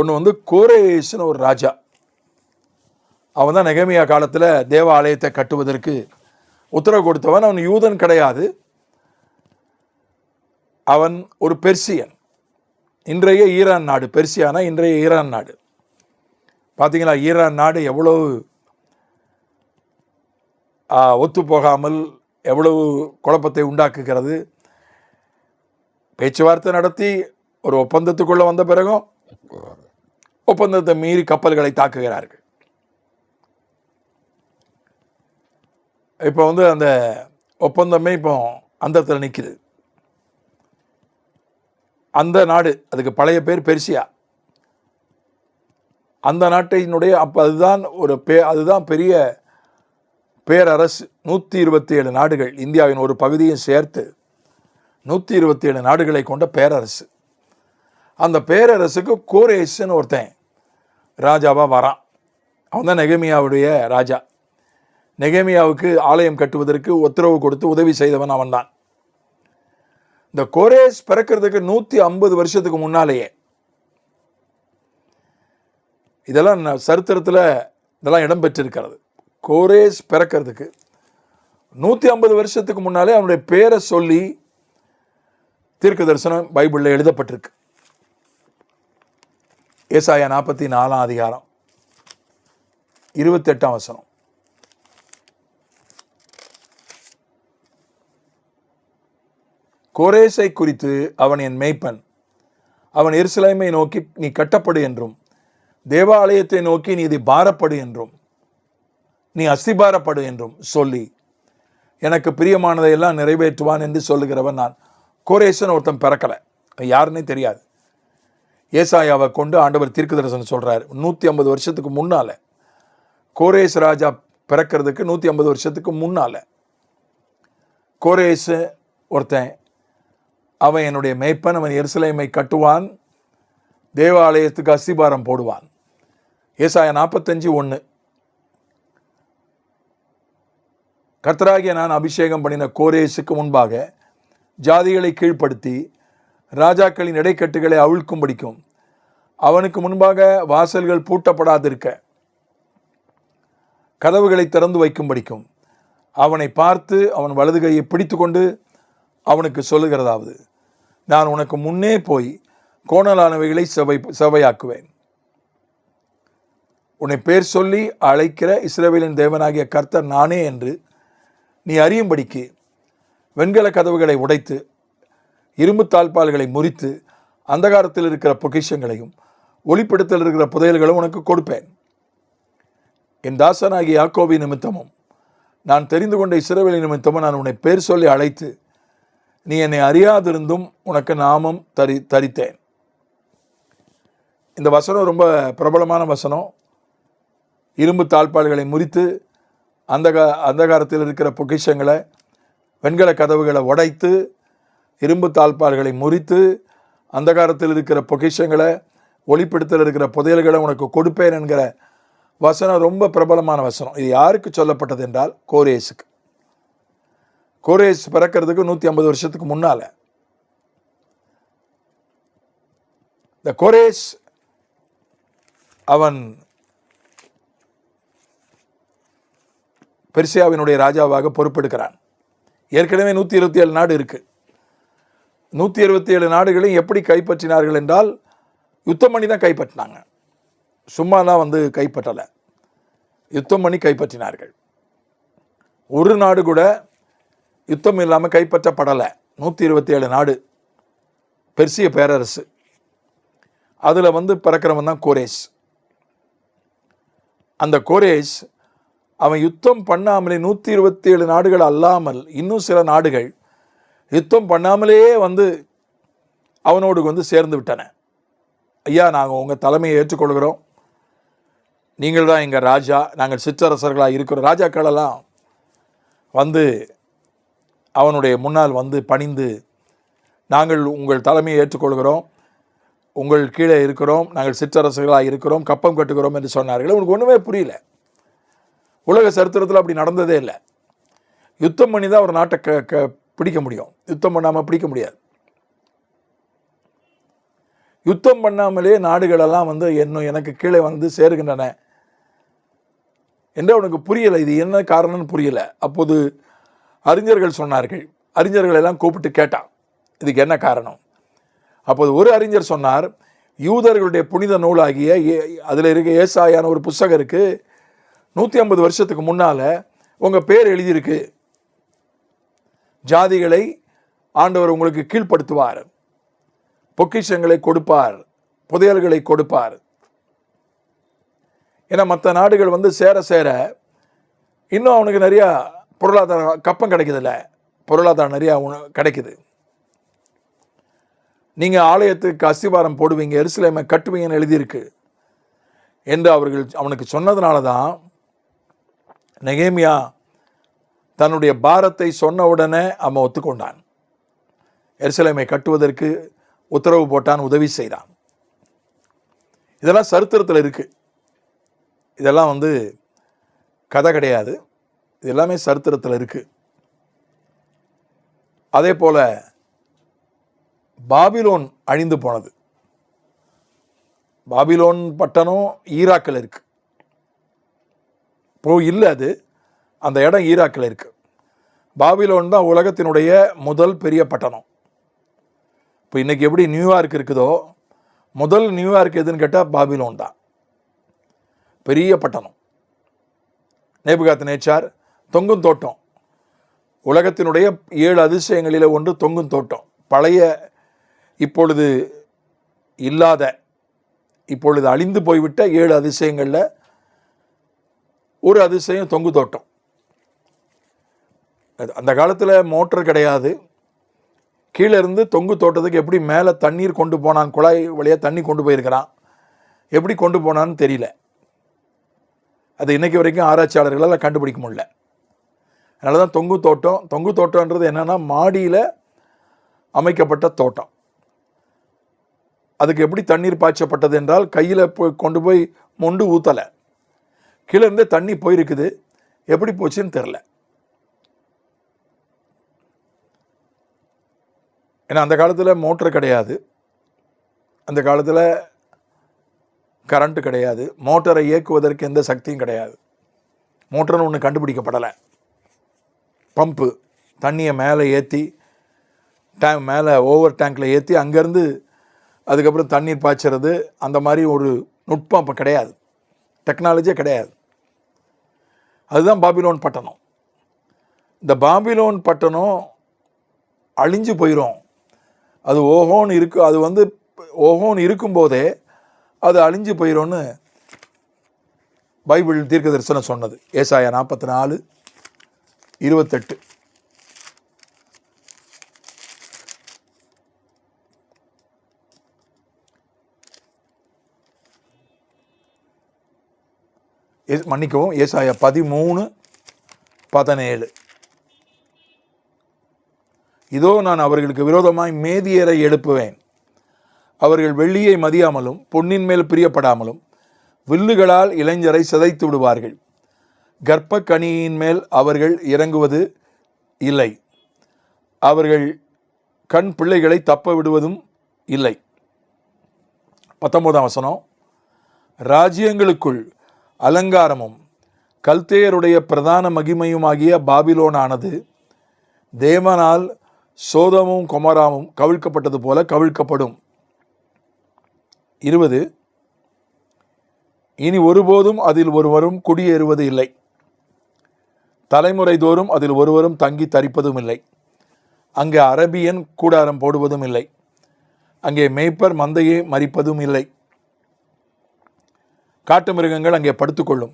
ஒன்று கோரேஸ்னு ஒரு ராஜா. அவன் தான் நெகேமியா காலத்தில் தேவ ஆலயத்தை கட்டுவதற்கு உத்தரவு கொடுத்தவன். அவன் யூதன் கிடையாது, அவன் ஒரு பெர்சியன். இன்றைய ஈரான் நாடு, பெர்சியானா இன்றைய ஈரான் நாடு. பார்த்தீங்களா, ஈரான் நாடு எவ்வளவு ஒத்து போகாமல் எவ்வளவு குழப்பத்தை உண்டாக்குகிறது. பேச்சுவார்த்தை நடத்தி ஒரு ஒப்பந்தத்துக்குள்ளே வந்த பிறகும் ஒப்பந்தத்தை மீறி கப்பல்களை தாக்குகிறார்கள். இப்போ அந்த ஒப்பந்தமே இப்போ அந்தத்தில் நிற்குது. அந்த நாடு, அதுக்கு பழைய பேர் பெர்சியா. அந்த நாட்டினுடைய அதுதான் பெரிய பேரரசு. 127 நாடுகள், இந்தியாவின் ஒரு பகுதியும் சேர்த்து 127 நாடுகளை கொண்ட பேரரசு. அந்த பேரரசுக்கு கோரேஸ்ன்னு ஒருத்தன் ராஜாவாக வரான். அவன் தான் நெகேமியாவுடைய ராஜா. நெகேமியாவுக்கு ஆலயம் கட்டுவதற்கு உத்தரவு கொடுத்து உதவி செய்தவன் அவன்தான். இந்த கோரேஸ் பிறக்கிறதுக்கு 150 வருஷத்துக்கு முன்னாலேயே, இதெல்லாம் சரித்திரத்தில் இதெல்லாம் இடம்பெற்றிருக்கிறது. கோரேஸ் பிறக்கிறதுக்கு 150 வருஷத்துக்கு முன்னாலே அவனுடைய பேரை சொல்லி தீர்க்க தரிசனம் பைபிளில் எழுதப்பட்டிருக்கு. ஏசாயா 44 அதிகாரம் 28 வசனம். கோரேசை குறித்து, அவன் என் மேய்ப்பன், அவன் எருசலேமை நோக்கி நீ கட்டப்படு என்றும், தேவாலயத்தை நோக்கி நீ இதை பாரப்படு என்றும், நீ அஸ்திபாரப்படு என்றும் சொல்லி எனக்கு பிரியமானதை எல்லாம் நிறைவேற்றுவான் என்று சொல்லுகிறவன் நான். கோரேசன் ஒருத்தன் பிறக்கலை, யாருன்னே தெரியாது. ஏசாயாவை கொண்டு ஆண்டவர் தீர்க்க தரிசனம் சொல்றாரு. 150 வருஷத்துக்கு முன்னால கோரேஸ் ராஜா பிறக்கிறதுக்கு 150 வருஷத்துக்கு முன்னால கோரேஸ் ஒருத்தன், அவன் என்னுடைய மேய்ப்பன், அவன் எருசலேமை கட்டுவான், தேவாலயத்துக்கு அஸ்திபாரம் போடுவான். ஏசாயா 45:1. கர்த்தராகிய நான் அபிஷேகம் பண்ணின கோரேசுக்கு முன்பாக ஜாதிகளை கீழ்ப்படுத்தி ராஜாக்களின் இடைக்கட்டுகளை அவிழ்க்கும்படிக்கும், அவனுக்கு முன்பாக வாசல்கள் பூட்டப்படாதிருக்க கதவுகளை திறந்து வைக்கும்படிக்கும், அவனை பார்த்து அவன் வலது கையை பிடித்து கொண்டு அவனுக்கு சொல்லுகிறதாவது, நான் உனக்கு முன்னே போய் கோணலானவைகளை செவையாக்குவேன். உன்னை பேர் சொல்லி அழைக்கிற இஸ்ரவேலின் தேவனாகிய கர்த்தர் நானே என்று நீ அறியும்படிக்கு வெண்கல கதவுகளை உடைத்து இரும்பு தாழ்பால்களை முறித்து அந்தகாரத்தில் இருக்கிற பொக்கிஷங்களையும் ஒளிப்படுத்தல் இருக்கிற புதையல்களும் உனக்கு கொடுப்பேன். என் தாசனாகிய யாக்கோபி நிமித்தமும் நான் தெரிந்து கொண்ட இஸ்ரவேலின் நிமித்தமும் நான் உன்னை பேர் சொல்லி அழைத்து நீ என்னை அறியாதிருந்தும் உனக்கு நாமம் தரித்தேன். இந்த வசனம் ரொம்ப பிரபலமான வசனம். இரும்பு தாழ்பால்களை முறித்து அந்தகாரத்தில் இருக்கிற பொக்கிஷங்களை, வெண்கல கதவுகளை உடைத்து இரும்பு தாழ்பால்களை முறித்து அந்தகாரத்தில் இருக்கிற பொக்கிஷங்களை ஒளிப்படுத்தல் இருக்கிற புதையல்களை உனக்கு கொடுப்பேன் என்கிற வசனம் ரொம்ப பிரபலமான வசனம். இது யாருக்கு சொல்லப்பட்டது என்றால் கோரேஸுக்கு. கோரேஸ் பிறக்கிறதுக்கு 150 வருஷத்துக்கு முன்னால இந்த கோரேஸ் அவன் பெர்சியாவினுடைய ராஜாவாக பொறுப்பெடுக்கிறான். ஏற்கனவே 127 நாடு இருக்கு. 127 நாடுகளையும் எப்படி கைப்பற்றினார்கள் என்றால் யுத்தம் பண்ணி தான் கைப்பற்றினாங்க. சும்மாலாம் கைப்பற்றலை, யுத்தம் பண்ணி கைப்பற்றினார்கள். ஒரு நாடு கூட யுத்தம் இல்லாமல் கைப்பற்றப்படலை. 127 நாடு பெர்சிய பேரரசு. அதில் பிறக்கிறவன் தான் கோரேஸ். அந்த கோரேஸ் அவன் யுத்தம் பண்ணாமலே 127 நாடுகள் அல்லாமல் இன்னும் சில நாடுகள் யுத்தம் பண்ணாமலே அவனோடு சேர்ந்து விட்டன. ஐயா, நாங்கள் உங்கள் தலைமையை ஏற்றுக்கொள்கிறோம், நீங்கள் தான் எங்கள் ராஜா, நாங்கள் சிற்றரசர்களாக இருக்கிறோம். ராஜாக்களெல்லாம் அவனுடைய முன்னால் பணிந்து, நாங்கள் உங்கள் தலைமையை ஏற்றுக்கொள்கிறோம், உங்கள் கீழே இருக்கிறோம், நாங்கள் சிற்றரசர்களாக இருக்கிறோம், கப்பம் கட்டுகிறோம் என்று சொன்னார்கள். உனக்கு ஒன்றுமே புரியல. உலக சரித்திரத்தில் அப்படி நடந்ததே இல்லை. யுத்தம் பண்ணி தான் ஒரு நாட்டை பிடிக்க முடியும், யுத்தம் பண்ணாமல் பிடிக்க முடியாது. யுத்தம் பண்ணாமலே நாடுகளெல்லாம் எனக்கு கீழே சேருகின்றன என்று அவனுக்கு புரியலை. இது என்ன காரணம்னு புரியலை. அப்போது அறிஞர்கள் சொன்னார்கள். அறிஞர்கள் எல்லாம் கூப்பிட்டு கேட்டான், இதுக்கு என்ன காரணம்? அப்போது ஒரு அறிஞர் சொன்னார், யூதர்களுடைய புனித நூலாகிய அதில் இருக்க ஏசாயான ஒரு புஸ்தகம் இருக்கு, 150 வருஷத்துக்கு முன்னால உங்கள் பேர் எழுதியிருக்கு. ஜாதிகளை ஆண்டவர் உங்களுக்கு கீழ்ப்படுத்துவார், பொக்கிஷங்களை கொடுப்பார், புதையல்களை கொடுப்பார். ஏன்னா மற்ற நாடுகள் சேர சேர இன்னும் அவனுக்கு நிறையா பொருளாதாரம் கப்பம் கிடைக்குதில்ல, பொருளாதாரம் நிறையா கிடைக்குது. நீங்கள் ஆலயத்துக்கு அஸ்திவாரம் போடுவீங்க, எருசலேமை கட்டுவீங்கன்னு எழுதியிருக்கு என்று அவனுக்கு சொன்னதுனால தான் நெகேமியா தன்னுடைய பாரத்தை சொன்ன உடனே அவன் ஒத்துக்கொண்டான். எருசலேமை கட்டுவதற்கு உத்தரவு போட்டான், உதவி செய்தான். இதெல்லாம் சரித்திரத்தில் இருக்கு. இதெல்லாம் வந்து கதை கிடையாது, இது எல்லாமே சரித்திரத்தில் இருக்குது. அதே போல் பாபிலோன் அழிந்து போனது. பாபிலோன் பட்டணம் ஈராக்கில் இருக்குது. இப்போ இல்லை, அது அந்த இடம் ஈராக்கில் இருக்குது. பாபிலோன் தான் உலகத்தினுடைய முதல் பெரிய பட்டணம். இப்போ இன்றைக்கி எப்படி நியூயார்க் இருக்குதோ, முதல் நியூயார்க் எதுன்னு கேட்டால் பாபிலோன் தான், பெரிய பட்டணம். நேபுகாத்நேச்சார் தொங்கும் தோட்டம், உலகத்தினுடைய 7 அதிசயங்களில் ஒன்று தொங்கும் தோட்டம். பழைய, இப்பொழுது இல்லாத, இப்பொழுது அழிந்து போய்விட்ட 7 அதிசயங்களில் ஒரு அதிசயம் தொங்கு தோட்டம். அந்த காலத்தில் மோட்டர் கிடையாது. கீழே இருந்து தொங்கு தோட்டத்துக்கு எப்படி மேலே தண்ணீர் கொண்டு போனான், குழாய் வழியாக தண்ணி கொண்டு போயிருக்கிறான், எப்படி கொண்டு போனான்னு தெரியல. அது இன்றைக்கி வரைக்கும் ஆராய்ச்சியாளர்களால் கண்டுபிடிக்க முடியல. அதனால தான் தொங்கு தோட்டம். தொங்கு தோட்டம்ன்றது என்னென்னா மாடியில் அமைக்கப்பட்ட தோட்டம். அதுக்கு எப்படி தண்ணீர் பாய்ச்சப்பட்டது என்றால், கையில் கொண்டு போய் மொண்டு ஊற்றலை, கீழே இருந்தே தண்ணி போயிருக்குது, எப்படி போச்சுன்னு தெரில. ஏன்னா அந்த காலத்தில் மோட்டர் கிடையாது, அந்த காலத்தில் கரண்ட்டு கிடையாது, மோட்டரை இயக்குவதற்கு எந்த சக்தியும் கிடையாது. மோட்டர்னு ஒன்று கண்டுபிடிக்கப்படலை. பம்பு தண்ணியை மேலே ஏற்றி மேலே ஓவர் டேங்கில் ஏற்றி அங்கேருந்து அதுக்கப்புறம் தண்ணீர் பாய்ச்சறது, அந்த மாதிரி ஒரு நுட்பம் அப்போ கிடையாது, டெக்னாலஜியே கிடையாது. அதுதான் பாபிலோன் பட்டணம். இந்த பாபிலோன் பட்டணம் அழிஞ்சு போயிடும். அது ஓஹோன்னு இருக்கு, அது வந்து ஓஹோன்னு இருக்கும்போதே அது அழிஞ்சு போயிடும்னு பைபிள் தீர்க்க தரிசனம் சொன்னது. ஏசாயா 44:28. மன்னிக்கவும், ஏசாயா 13:17. இதோ நான் அவர்களுக்கு விரோதமாய் மேதியரை எழுப்புவேன், அவர்கள் வெள்ளியை மதியாமலும் பொன்னின் மேல் பிரியப்படாமலும் வில்லுகளால் இளைஞரை சிதைத்து விடுவார்கள். கர்ப்ப கனியின் மேல் அவர்கள் இறங்குவது இல்லை, அவர்கள் கண் பிள்ளைகளை தப்ப விடுவதும் இல்லை. 19ஆம் வசனம். ராஜ்யங்களுக்குள் அலங்காரமும் கல்தேயருடைய பிரதான மகிமையுமாகிய பாபிலோனானது தேவனால் சோதமும் கொமராவும் கவிழ்க்கப்பட்டது போல கவிழ்க்கப்படும். 20. இனி ஒருபோதும் அதில் ஒருவரும் குடியேறுவது இல்லை, தலைமுறை தோறும் அதில் ஒருவரும் தங்கி தரிப்பதும் இல்லை. அங்கே அரபியன் கூடாரம் போடுவதும் இல்லை, அங்கே மேய்ப்பர் மந்தையை மறிப்பதும் இல்லை. காட்டு மிருகங்கள் அங்கே படுத்துக்கொள்ளும்,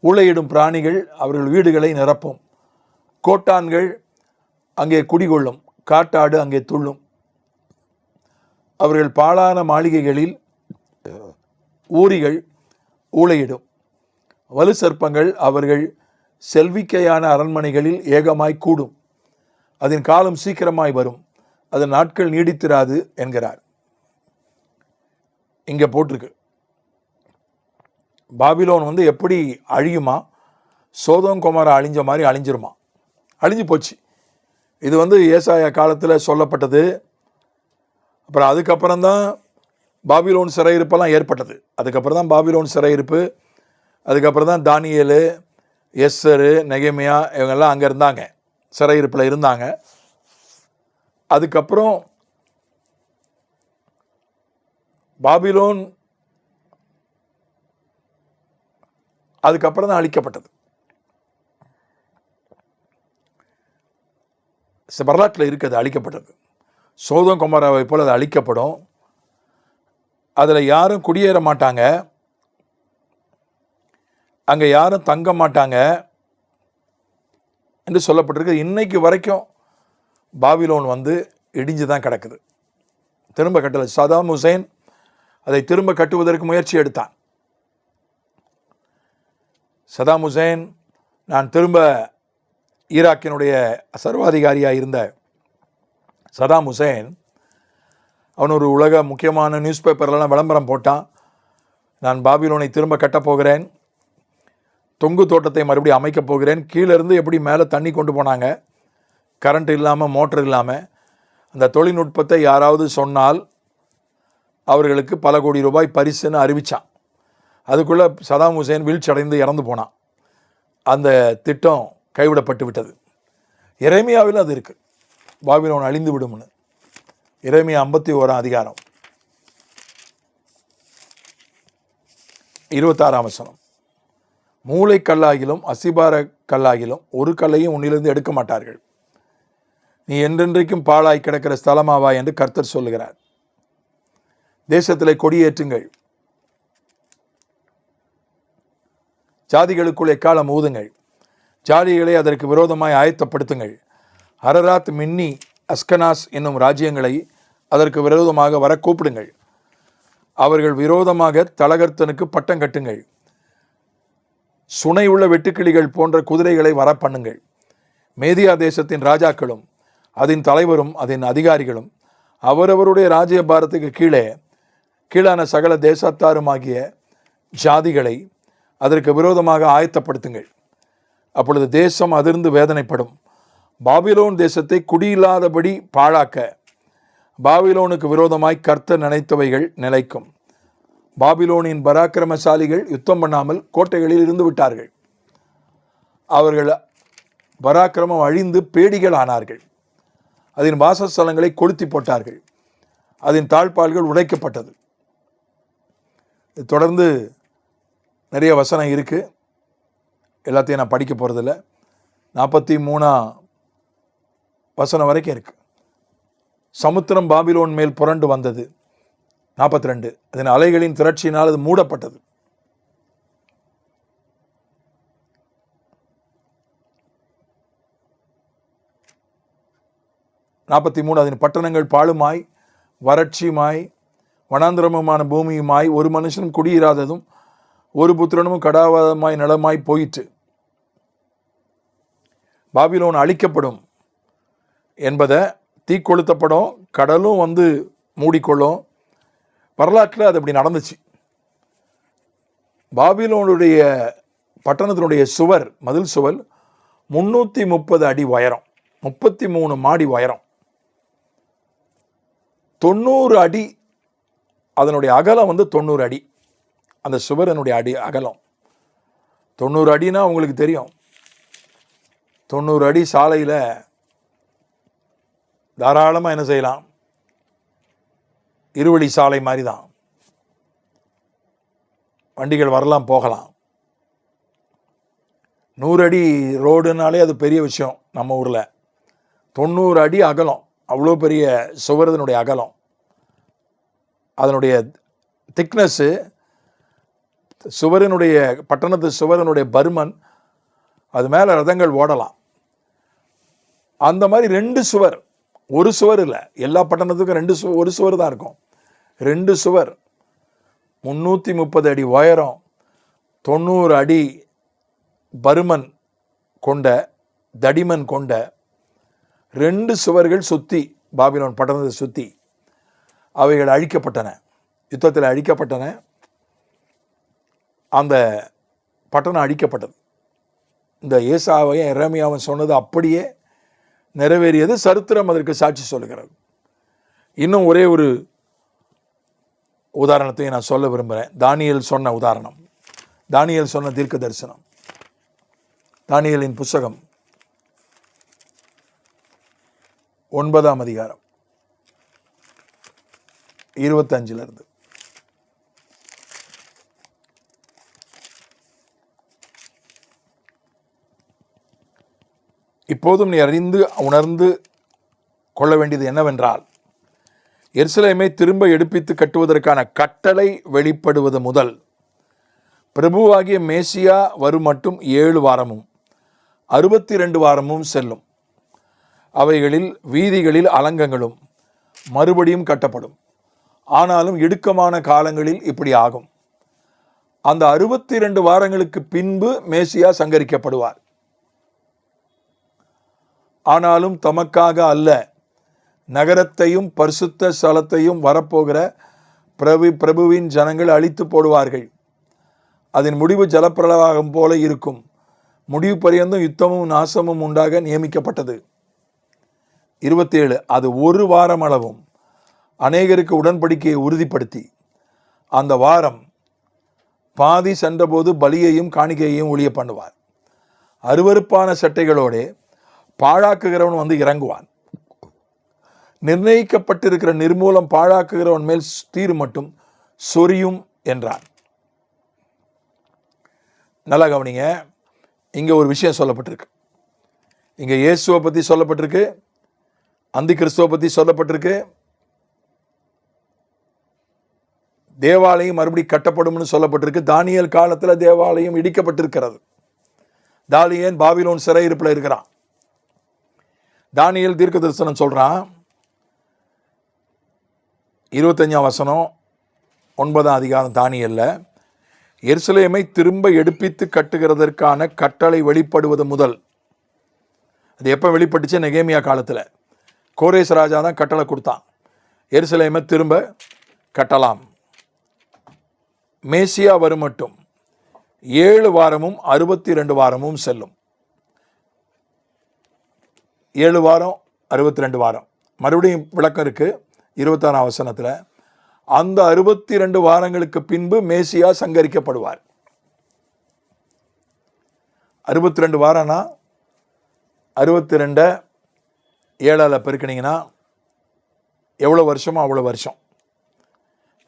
ஊளையிடும் பிராணிகள் அவர்கள் வீடுகளை நிரப்பும், கோட்டான்கள் அங்கே குடிகொள்ளும், காட்டாடு அங்கே துள்ளும். அவர்கள் பாழான மாளிகைகளில் ஊரிகள் ஊளையிடும், வலு சர்ப்பங்கள் அவர்கள் செல்விக்கையான அரண்மனைகளில் ஏகமாய் கூடும். அதன் காலம் சீக்கிரமாய் வரும், அதன் நாட்கள் நீடித்திராது என்கிறார். இங்கே போட்டிருக்கு, பாபிலோன் வந்து எப்படி அழியுமா, சோதோம் கொமோரா அழிஞ்ச மாதிரி அழிஞ்சிருமா, அழிஞ்சு போச்சு. இது வந்து ஏசாயா காலத்தில் சொல்லப்பட்டது. அப்புறம் அதுக்கப்புறம் தான் பாபிலோன் சிறையிருப்பெல்லாம் ஏற்பட்டது. அதுக்கப்புறம் தான் பாபிலோன் சிறையிருப்பு, அதுக்கப்புறம் தான் தானியேலு, எஸ்ஸரு, நெகேமியா இவங்கெல்லாம் அங்கே இருந்தாங்க, சிறையிருப்பில் இருந்தாங்க. அதுக்கப்புறம் பாபிலோன் அதுக்கப்புறம் தான் அழிக்கப்பட்டது. வரலாற்றில் இருக்குது, அழிக்கப்பட்டது. சோதோம் கொமோராவை போல் அது அழிக்கப்படும். அதில் யாரும் குடியேற மாட்டாங்க, அங்கே யாரும் தங்க மாட்டாங்க என்று சொல்லப்பட்டிருக்கு. இன்னைக்கு வரைக்கும் பாபிலோன் வந்து இடிஞ்சு தான் கிடக்குது, திரும்ப கட்டலை. சதாம் ஹுசேன் அதை திரும்ப கட்டுவதற்கு முயற்சி எடுத்தான். சதாம் ஹுசேன், நான் திரும்ப ஈராக்கினுடைய சர்வாதிகாரியாக இருந்த சதாம் ஹுசேன், அவன் ஒரு உலக முக்கியமான நியூஸ் பேப்பர்லாம் விளம்பரம் போட்டான், நான் பாபிலோனை திரும்ப கட்டப்போகிறேன், தொங்கு தோட்டத்தை மறுபடியும் அமைக்கப் போகிறேன். கீழேருந்து எப்படி மேலே தண்ணி கொண்டு போனாங்க, கரண்ட் இல்லாமல், மோட்டர் இல்லாமல். அந்த தொழில்நுட்பத்தை யாராவது சொன்னால் அவர்களுக்கு பல கோடி ரூபாய் பரிசுன்னு அறிவித்தான். அதுக்குள்ளே சதாம் ஹுசேன் வீழ்ச்சி அடைந்து இறந்து போனான். அந்த திட்டம் கைவிடப்பட்டு விட்டது. எரேமியாவில் அது இருக்குது, பாபிலோன் அழிந்து விடும்னு. எரேமியா 51ஆம் அதிகாரம் 26ஆம் வசனம். மூளைக்கல்லாகிலும் அசிபார கல்லாகிலும் ஒரு கல்லையும் உன்னிலிருந்து எடுக்க மாட்டார்கள். நீ என்றென்றைக்கும் பாழாய் கிடக்கிற ஸ்தலமாவா என்று கர்த்தர் சொல்லுகிறார். தேசத்திலே கொடியேற்றுங்கள், ஜாதிகளுக்குள் எக்காலம் ஊதுங்கள், ஜாதிகளை அதற்கு விரோதமாய் ஆயத்தப்படுத்துங்கள். அரராத், மின்னி, அஸ்கனாஸ் என்னும் ராஜ்யங்களை அதற்கு விரோதமாக வர கூப்பிடுங்கள். அவர்கள் விரோதமாக தலகர்த்தனுக்கு பட்டம் கட்டுங்கள். சுனை உள்ள வெட்டுக்கிளிகள் போன்ற குதிரைகளை வர பண்ணுங்கள். மேதியா தேசத்தின் ராஜாக்களும் அதன் தலைவரும் அதன் அதிகாரிகளும் அவரவருடைய ராஜ்ய பாரத்துக்கு கீழான சகல தேசத்தாருமாகிய ஜாதிகளை அதற்கு விரோதமாக ஆயத்தப்படுத்துங்கள். அப்பொழுது தேசம் அதிர்ந்து வேதனைப்படும். பாபிலோன் தேசத்தை குடியில்லாதபடி பாழாக்க பாபிலோனுக்கு விரோதமாய் கர்த்தர் நினைத்தவைகள் நிலைக்கும். பாபிலோனின் பராக்கிரமசாலிகள் யுத்தம் பண்ணாமல் கோட்டைகளில் இருந்து விட்டார்கள். அவர்கள் பராக்கிரமம் அழிந்து பேடிகள் ஆனார்கள். அதன் வாசஸ்தலங்களை கொளுத்தி போட்டார்கள். அதன் தாழ்பால்கள் உடைக்கப்பட்டது. தொடர்ந்து நிறைய வசனம் இருக்குது, எல்லாத்தையும் நான் படிக்க போகிறதில்ல. 43ஆம் வசனம் வரைக்கும் இருக்கு. சமுத்திரம் பாபிலோன் மேல் புரண்டு வந்தது. 42, அதன் அலைகளின் திரட்சியினால் அது மூடப்பட்டது. அதன் பட்டணங்கள் பாழுமாய் வறட்சியுமாய் வனாந்திரமுமான பூமியுமாய் ஒரு மனுஷனும் குடியிராததும் ஒரு புத்திரனும் கடாவாதமாய் நிலமாய் போயிற்று. பாபிலோன் அழிக்கப்படும் என்பதை தீக்கொளுத்தப்படும், கடலும் வந்து மூடிக்கொள்ளும். வரலாற்றில் அது அப்படி நடந்துச்சு. பாபிலோனுடைய பட்டணத்தினுடைய சுவர், மதில் சுவர் 330 அடி உயரம், 33 மாடி உயரம், 90 அடி அதனுடைய அகலம் வந்து 90 அடி. அந்த சுவரனுடைய அகலம் 90 அடினா உங்களுக்கு தெரியும். 90 அடி சாலையில் தாராளமாக என்ன செய்யலாம், இருவழி சாலை மாதிரி தான், வண்டிகள் வரலாம் போகலாம். 100 அடி ரோடுனாலே அது பெரிய விஷயம் நம்ம ஊரில். 90 அடி அகலம், அவ்வளோ பெரிய சுவரதனுடைய அகலம். அதனுடைய திக்னஸ்ஸு, சுவரனுடைய பட்டணத்து சுவரனுடைய பருமன், அது மேலே ரதங்கள் ஓடலாம். அந்த மாதிரி 2 சுவர், ஒரு சுவர் இல்லை, எல்லா பட்டணத்துக்கும் ஒரு சுவர் தான் இருக்கும். 2 சுவர், 330 அடி உயரம், 90 அடி பருமன் கொண்ட, தடிமன் கொண்ட 2 சுவர்கள் சுற்றி பாபிலோன் பட்டணத்தை சுற்றி அவைகள் அழிக்கப்பட்டன, யுத்தத்தில் அழிக்கப்பட்டன. அந்த பட்டணம் அழிக்கப்பட்டது. இந்த ஏசாவையும் எரேமியாவும் சொன்னது அப்படியே நிறைவேறியது. சரித்திரம் அதற்கு சாட்சி சொல்லுகிறது. இன்னும் ஒரே ஒரு உதாரணத்தை நான் சொல்ல விரும்புகிறேன். தானியேல் சொன்ன உதாரணம், தானியேல் சொன்ன தீர்க்க தரிசனம். தானியேலின் புஸ்தகம் 9ஆம் அதிகாரம் 25 இப்போதும் நீ அறிந்து உணர்ந்து கொள்ள வேண்டியது என்னவென்றால், எருசலேமை திரும்ப எடுப்பித்து கட்டுவதற்கான கட்டளை வெளிப்படுவது முதல் பிரபுவாகிய மேசியா வரும் மட்டும் 7 வாரமும் 62 வாரமும் செல்லும். அவைகளில் வீதிகளில் அலங்கங்களும் மறுபடியும் கட்டப்படும். ஆனாலும் இடுக்கமான காலங்களில் இப்படி ஆகும். அந்த 62 வாரங்களுக்கு பின்பு மேசியா சங்கரிக்கப்படுவார். ஆனாலும் தமக்காக அல்ல, நகரத்தையும் பரிசுத்த ஸ்தலத்தையும் வரப்போகிற பிரபுவின் ஜனங்கள் அழித்து போடுவார்கள். அதன் முடிவு ஜலப்பிரவாகம் போல இருக்கும். முடிவு பரியந்தும் யுத்தமும் நாசமும் உண்டாக நியமிக்கப்பட்டது. 27 அது ஒரு வாரம் அளவும் அநேகருக்கு உடன்படிக்கையை உறுதிப்படுத்தி அந்த வாரம் பாதி சென்றபோது பலியையும் காணிக்கையையும் ஊழிய பண்ணுவார். அருவருப்பான சட்டைகளோடு பாழாக்குகிறவன் வந்து இறங்குவான். நிர்ணயிக்கப்பட்டிருக்கிற நிர்மூலம் பாழாக்குகிறவன் மேல் தீரு மட்டும் சொரியும் என்றான். நல்லா கவனிங்க, இங்க ஒரு விஷயம் சொல்லப்பட்டிருக்கு. இங்க இயேசுவை பத்தி சொல்லப்பட்டிருக்கு, அந்தி கிறிஸ்துவை பத்தி சொல்லப்பட்டிருக்கு, தேவாலயம் மறுபடி கட்டப்படும்னு சொல்லப்பட்டிருக்கு. தானியேல் காலத்துல தேவாலயம் இடிக்கப்பட்டிருக்கிறது. தானியேல் பாபிலோன் சிறையிருப்புல இருக்கிறான். தானியேல் தீர்க்க தரிசனம் சொல்றான். 25 வசனம் 9 அதிகாரம் தானியேல்ல, எருசலேமை திரும்ப எடுப்பித்து கட்டுகிறதற்கான கட்டளை வெளிப்படுவது முதல். அது எப்ப வெளிப்பட்டுச்சு? நெகேமியா காலத்துல. கோரேஸ் ராஜா தான் கட்டளை கொடுத்தான், எருசலேமை திரும்ப கட்டலாம். மேசியா வரும் மட்டும் 7 வாரமும் 62 வாரமும் செல்லும். 7 வாரம் 62 வாரம். மறுபடியும் விளக்கம் இருக்கு 26 வசனத்துல. அந்த 62 வாரங்களுக்கு பின்பு மேசியா சங்கரிக்கப்படுவார். 62 வாரம்னா 62 7ஆல பெருக்கினீங்கன்னா எவ்வளவு வருஷமோ அவ்வளவு வருஷம்.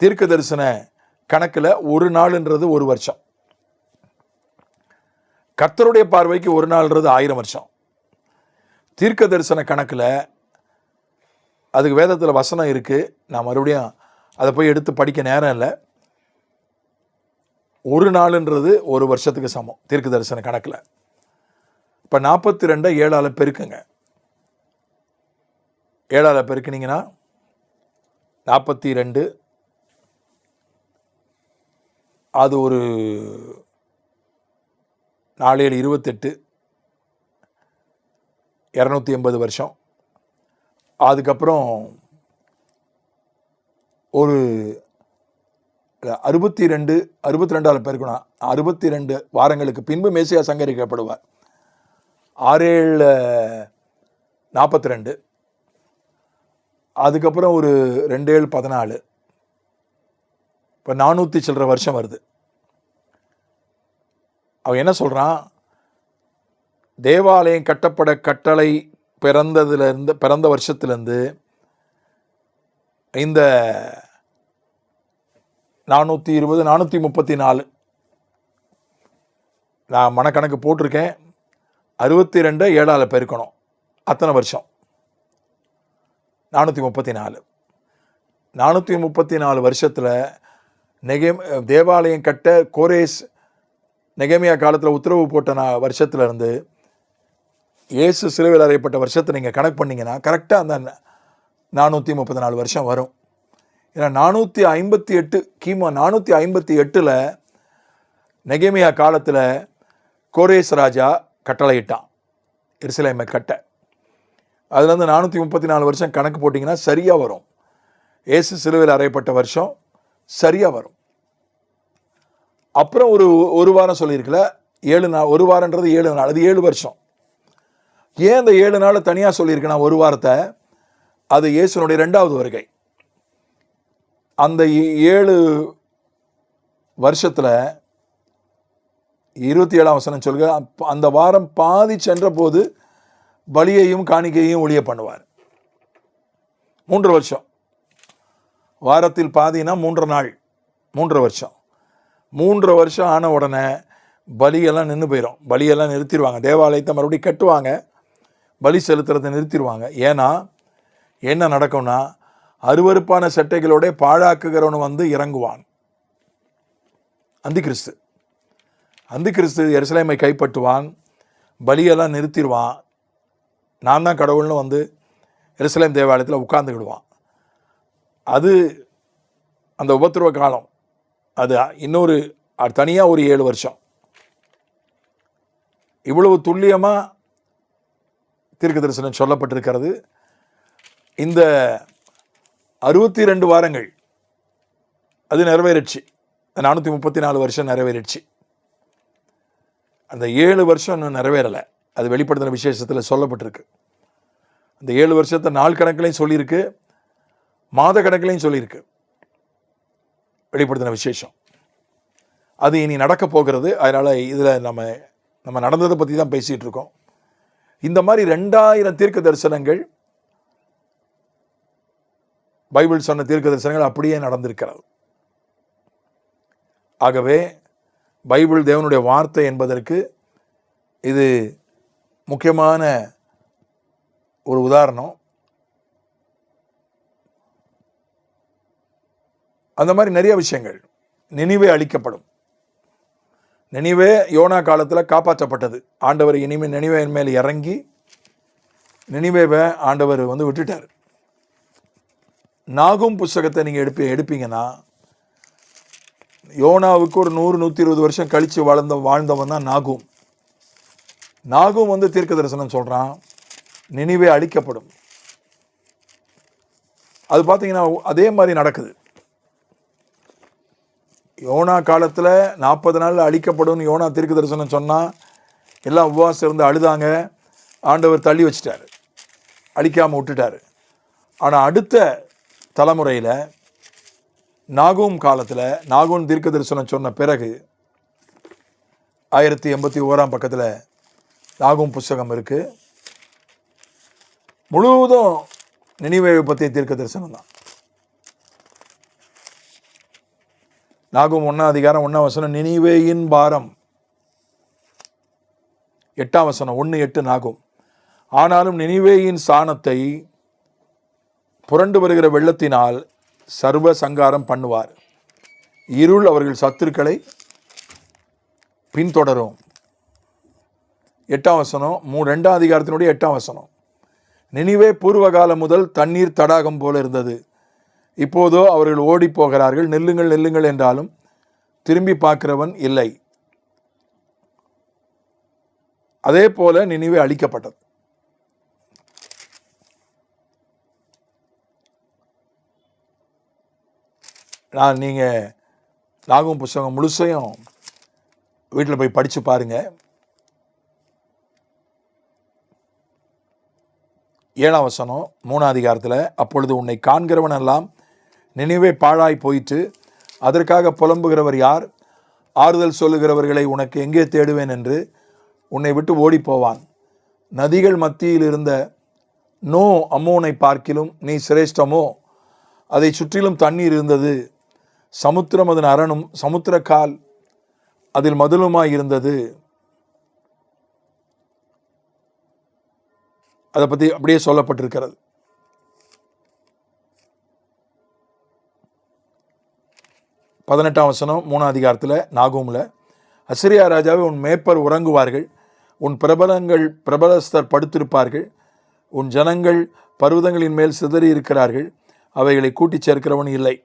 தீர்க்க தரிசன கணக்குல ஒரு நாள்ன்றது ஒரு வருஷம். கர்த்தருடைய பார்வைக்கு ஒரு நாள்ன்றது 1000 வருஷம். தீர்க்க தரிசன கணக்குல அதுக்கு வேதத்துல வசனம் இருக்கு. நான் மறுபடியும் அதை போய் எடுத்து படிக்க நேரம் இல்லை. ஒரு நாள்ன்றது ஒரு வருஷத்துக்கு சமம் தீர்க்க தரிசன கணக்குல. இப்ப 42 7ஆல பெருக்குங்க. 7ஆல பெருக்கினீங்கன்னா 42, அது ஒரு 4 7 28, 280 வருஷம். அதுக்கப்புறம் ஒரு 62ஆல பெருக்கணும். 62 வாரங்களுக்கு பின்பு மேசியா சங்கரிக்கப்படுவார். 6 7 42, அதுக்கப்புறம் ஒரு 2 7 14, இப்போ 400 சில்லற வருஷம் வருது. அவன் என்ன சொல்றான்? தேவாலயம் கட்டப்பட கட்டளை பிறந்த வருஷத்திலிருந்து இந்த 420 434 நான் மனக்கணக்கு போட்டிருக்கேன். 62 7ஆல பெருக்கணும், அத்தனை வருஷம் 434. 434 வருஷத்துல தேவாலயம் கட்ட கோரேஸ் நெகேமியா காலத்தில் உத்தரவு போட்ட வருஷத்துல இருந்து இயேசு சிலுவையில் அறையப்பட்ட வருஷத்தை நீங்கள் கணக்கு பண்ணீங்கன்னா கரெக்டாக அந்த 434 வருஷம் வரும். ஏன்னா 458 கிமு 458 நெகேமியா காலத்தில் கோரேஸ் ராஜா கட்டளையிட்டான் எருசலேமை கட்ட. அதுலேருந்து 434 வருஷம் கணக்கு போட்டிங்கன்னா சரியாக வரும். இயேசு சிலுவையில் அறையப்பட்ட வருஷம் சரியாக வரும். அப்புறம் ஒரு வாரம் சொல்லியிருக்கல, 7 நாள். ஒரு வாரன்றது 7 நாள், அது 7 வருஷம். ஏன் இந்த 7 நாள் தனியாக சொல்லியிருக்கேன் ஒரு வாரத்தை? அது இயேசுனுடைய 2வது வருகை. அந்த 7 வருஷத்துல 27ஆம் வசனம் சொல்க, அந்த வாரம் பாதி சென்ற போது பலியையும் காணிக்கையையும் ஊழிய பண்ணுவார். 3 வருஷம். வாரத்தில் பாதினா 3 நாள், 3 வருஷம். 3 வருஷம் ஆன உடனே பலியெல்லாம் நின்று போயிடும். பலியெல்லாம் நிறுத்திடுவாங்க. தேவாலயத்தை மறுபடியும் கட்டுவாங்க, பலி செலுத்துறதை நிறுத்திடுவாங்க. ஏன்னா என்ன நடக்கும்னா, அருவருப்பான சட்டைகளோட பாழாக்குகிறவன் வந்து இறங்குவான். அந்தி கிறிஸ்து எருசலேமை கைப்பற்றுவான், பலியெல்லாம் நிறுத்திடுவான். நான் தான் கடவுள்னு வந்து எருசலேம் தேவாலயத்தில் உட்கார்ந்துக்கிடுவான். அது அந்த உபத்திரவ காலம். அது இன்னொரு தனியாக ஒரு 7 வருஷம். இவ்வளவு துல்லியமாக தீர்க்க தரிசனம் சொல்லப்பட்டிருக்கிறது. இந்த 62 வாரங்கள் அது நிறைவேறிடுச்சு. 434 வருஷம் நிறைவேறிடுச்சு. அந்த 7 வருஷம் இன்னும் நிறைவேறலை. அது வெளிப்படுத்தின விசேஷத்தில் சொல்லப்பட்டிருக்கு. அந்த 7 வருஷத்தை நாள் கணக்கிலையும் சொல்லியிருக்கு, மாத கணக்கிலையும் சொல்லியிருக்கு வெளிப்படுத்தின விசேஷம். அது இனி நடக்க போகிறது. அதனால் இதில் நம்ம நடந்ததை பற்றி தான் பேசிகிட்டு இருக்கோம். இந்த மாதிரி 2000 தீர்க்க தரிசனங்கள், பைபிள் சொன்ன தீர்க்க தரிசனங்கள் அப்படியே நடந்திருக்கிறது. ஆகவே பைபிள் தேவனுடைய வார்த்தை என்பதற்கு இது முக்கியமான ஒரு உதாரணம். அந்த மாதிரி நிறைய விஷயங்கள். நினிவே அழிக்கப்படும். நினிவே யோனா காலத்தில் காப்பாற்றப்பட்டது. ஆண்டவர் இனிமேல் நினிவேயின் மேல் இறங்கி நினிவேவை ஆண்டவர் விட்டுட்டார். நாகும் புஸ்தகத்தை நீங்கள் எடுப்பீங்கன்னா யோனாவுக்கு ஒரு 100-120 வருஷம் கழித்து வாழ்ந்தவன் தான் நாகும். நாகும் தீர்க்க தரிசனம் சொல்கிறான், நினிவே அழிக்கப்படும். அது பார்த்தீங்கன்னா அதே மாதிரி நடக்குது. யோனா காலத்தில் 40 நாளில் அழிக்கப்படும் யோனா தீர்க்க தரிசனம் சொன்னால் எல்லாம் உபவாசம் இருந்து அழுதாங்க. ஆண்டவர் தள்ளி வச்சிட்டாரு, அழிக்காமல் விட்டுட்டார். ஆனால் அடுத்த தலைமுறையில் நாகூம் காலத்தில் நாகூன் தீர்க்க தரிசனம் சொன்ன பிறகு 1081 பக்கத்தில் நாகூம் புஸ்தகம் இருக்குது. முழுவதும் நினிவேவை பற்றிய தீர்க்க தரிசனம் தான். நாகூம் 1 அதிகாரம் 1 வசனம் நினிவேயின் பாரம். 8 வசனம் 1:8 நாகூம். ஆனாலும் நினிவேயின் சாணத்தை புரண்டு வருகிற வெள்ளத்தினால் சர்வ சங்காரம் பண்ணுவார். இருள் அவர்கள் சத்துருக்களை பின்தொடரும். 8 வசனம் 2 அதிகாரத்தினுடைய 8 வசனம். நினிவே பூர்வகாலம் முதல் தண்ணீர் தடாகம் போல இருந்தது. இப்போதோ அவர்கள் ஓடி போகிறார்கள். நெல்லுங்கள் நெல்லுங்கள் என்றாலும் திரும்பி பார்க்கிறவன் இல்லை. அதே போல நினிவே அழிக்கப்பட்டது. நீங்கள் நாகூம் புஸ்தகம் முழுசையும் வீட்டில் போய் படித்து பாருங்க. 7 வசனம் 3 அதிகாரத்தில் அப்பொழுது உன்னை காண்கிறவன் எல்லாம் நினிவே பாழாய் போயிற்று, அதற்காக புலம்புகிறவர் யார்? ஆறுதல் சொல்லுகிறவர்களை உனக்கு எங்கே தேடுவேன் என்று உன்னை விட்டு ஓடி போவான். நதிகள் மத்தியில் இருந்த நோ அம்மோனை பார்க்கிலும் நீ சிரேஷ்டமோ? அதை சுற்றிலும் தண்ணீர் இருந்தது. சமுத்திரம் அதன் அரணும், சமுத்திரக்கால் அதில் மதிலுமாய் இருந்தது. அதை பற்றி அப்படியே சொல்லப்பட்டிருக்கிறது. வசனம் 3 அதிகாரத்தில் நாகூமில் அசிரியா ராஜாவை உன் மேய்ப்பர் உறங்குவார்கள், உன் பிரபலஸ்தர் படுத்திருப்பார்கள், உன் ஜனங்கள் பர்வதங்களின் மேல் சிதறி இருக்கிறார்கள், அவைகளை கூட்டிச் சேர்க்கிறவன் இல்லை.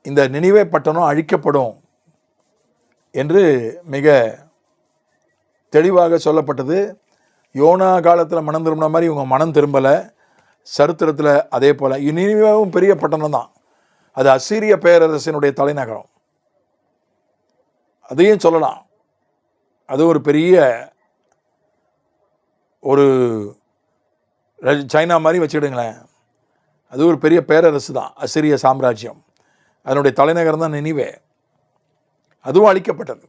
இந்த நினிவே பட்டணம் அழிக்கப்படும் என்று மிக தெளிவாக சொல்லப்பட்டது. யோனா காலத்தில் மனம் திரும்பின மாதிரி இவங்க மனம் திரும்பலை. சரித்திரத்தில் அதே போல் நினிவேவும் பெரிய பட்டணம் தான். அது அசீரிய பேரரசினுடைய தலைநகரம். அதையும் சொல்லலாம். அது ஒரு பெரிய ஒரு சைனா மாதிரி வச்சுக்கிடுங்களேன். அது ஒரு பெரிய பேரரசு தான், அசிரிய சாம்ராஜ்யம். அதனுடைய தலைநகரம் தான் நினிவே. அதுவும் அழிக்கப்பட்டது.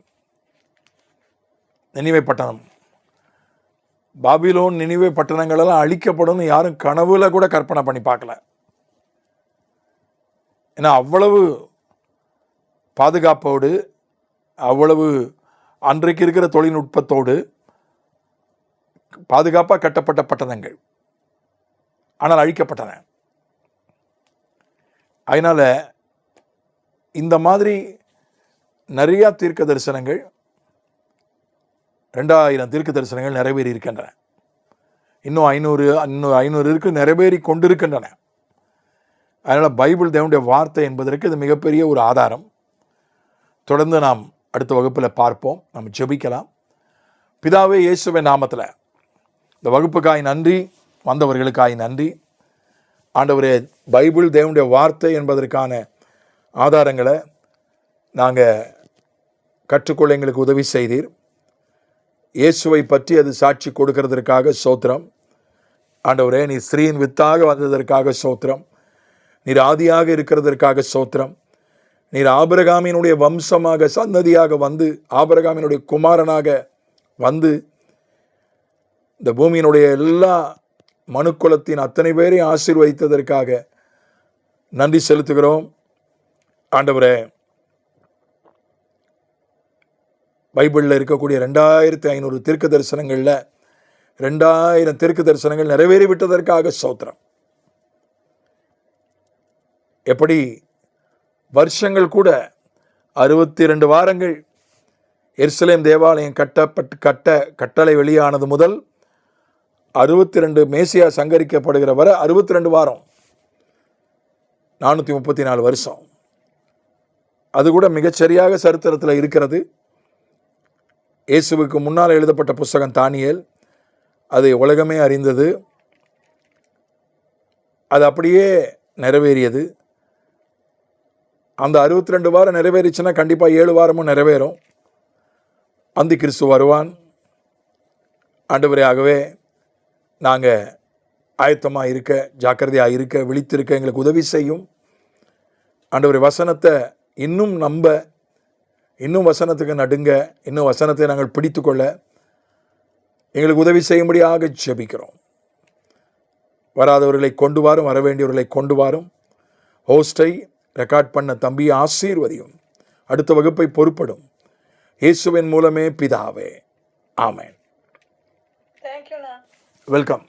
நினிவே பட்டணம், பாபிலோன், நினிவே பட்டணங்களெல்லாம் அழிக்கப்படும் யாரும் கனவுல கூட கற்பனை பண்ணி பார்க்கல. ஏன்னா அவ்வளவு பாதுகாப்போடு, அவ்வளவு அன்றைக்கு இருக்கிற தொழில்நுட்பத்தோடு பாதுகாப்பாக கட்டப்பட்ட பட்டணங்கள், ஆனால் அழிக்கப்பட்டன. அதனால் இந்த மாதிரி நிறையா தீர்க்க தரிசனங்கள், 2000 தீர்க்க தரிசனங்கள் நிறைவேறி இருக்கின்றன. இன்னும் 500 இருக்கு, நிறைவேறி கொண்டிருக்கின்றன. அதனால் பைபிள் தேவனுடைய வார்த்தை என்பதற்கு இது மிகப்பெரிய ஒரு ஆதாரம். தொடர்ந்து நாம் அடுத்த வகுப்பில் பார்ப்போம். நம்ம ஜெபிக்கலாம். பிதாவே, இயேசுவின் நாமத்தில் இந்த வகுப்புக்காய் நன்றி, வந்தவர்களுக்காய் நன்றி. ஆண்டவரே, பைபிள் தேவனுடைய வார்த்தை என்பதற்கான ஆதாரங்களை நாங்கள் கற்றுக்கொள்ள எங்களுக்கு உதவி செய்தீர். இயேசுவை பற்றி அது சாட்சி கொடுக்கிறதற்காக ஸ்தோத்திரம். ஆண்டவரே, நீர் ஸ்திரீயின் வித்தாக வந்ததற்காக ஸ்தோத்திரம். நீர் ஆதியாக இருக்கிறதற்காக ஸ்தோத்திரம். நீர் ஆபிரகாமினுடைய வம்சமாக சந்ததியாக வந்து ஆபிரகாமினுடைய குமாரனாக வந்து இந்த பூமியினுடைய எல்லா மனுக்குலத்தின் அத்தனை பேரையும் ஆசீர்வதித்ததற்காக நன்றி செலுத்துகிறோம். ஆண்டவரே, பைபிளில் இருக்கக்கூடிய 2500 தீர்க்க தரிசனங்களில் 2000 தீர்க்க தரிசனங்கள் நிறைவேறிவிட்டதற்காக ஸ்தோத்திரம். எப்படி வருஷங்கள் கூட 62 வாரங்கள் எருசலேம் தேவாலயம் கட்டளை வெளியானது முதல் 62 மேசியா சங்கரிக்கப்படுகிற வரை 62 வாரம், 434 வருஷம். அது கூட மிகச்சரியாக சரித்திரத்தில் இருக்கிறது. இயேசுவுக்கு முன்னால் எழுதப்பட்ட புஸ்தகம் தானியேல், அதை உலகமே அறிந்தது. அது அப்படியே நிறைவேறியது. அந்த 62 வாரம் நிறைவேறிச்சுன்னா கண்டிப்பாக 7 வாரமும் நிறைவேறும். அந்தி கிறிஸ்து வருவான். ஆண்டவரே, ஆகவே நாங்கள் ஆயத்தமாக இருக்க, ஜாக்கிரதையாக இருக்க, விழித்திருக்க எங்களுக்கு உதவி செய்யும். ஆண்டவரே, வசனத்தை இன்னும் நம்ப, இன்னும் வசனத்துக்கு நடுங்க, இன்னும் வசனத்தை நாங்கள் பிடித்து கொள்ள எங்களுக்கு உதவி செய்யும்படியாக ஜெபிக்கிறோம். வராதவர்களை கொண்டு வாரும், வர வேண்டியவர்களை கொண்டு வாரும். ஹோஸ்டை ரெக்கார்ட் பண்ண தம்பியை ஆசீர்வதியும். அடுத்த வகுப்பை பொறுப்படும். இயேசுவின் மூலமே பிதாவே, ஆமென். Thank you, welcome.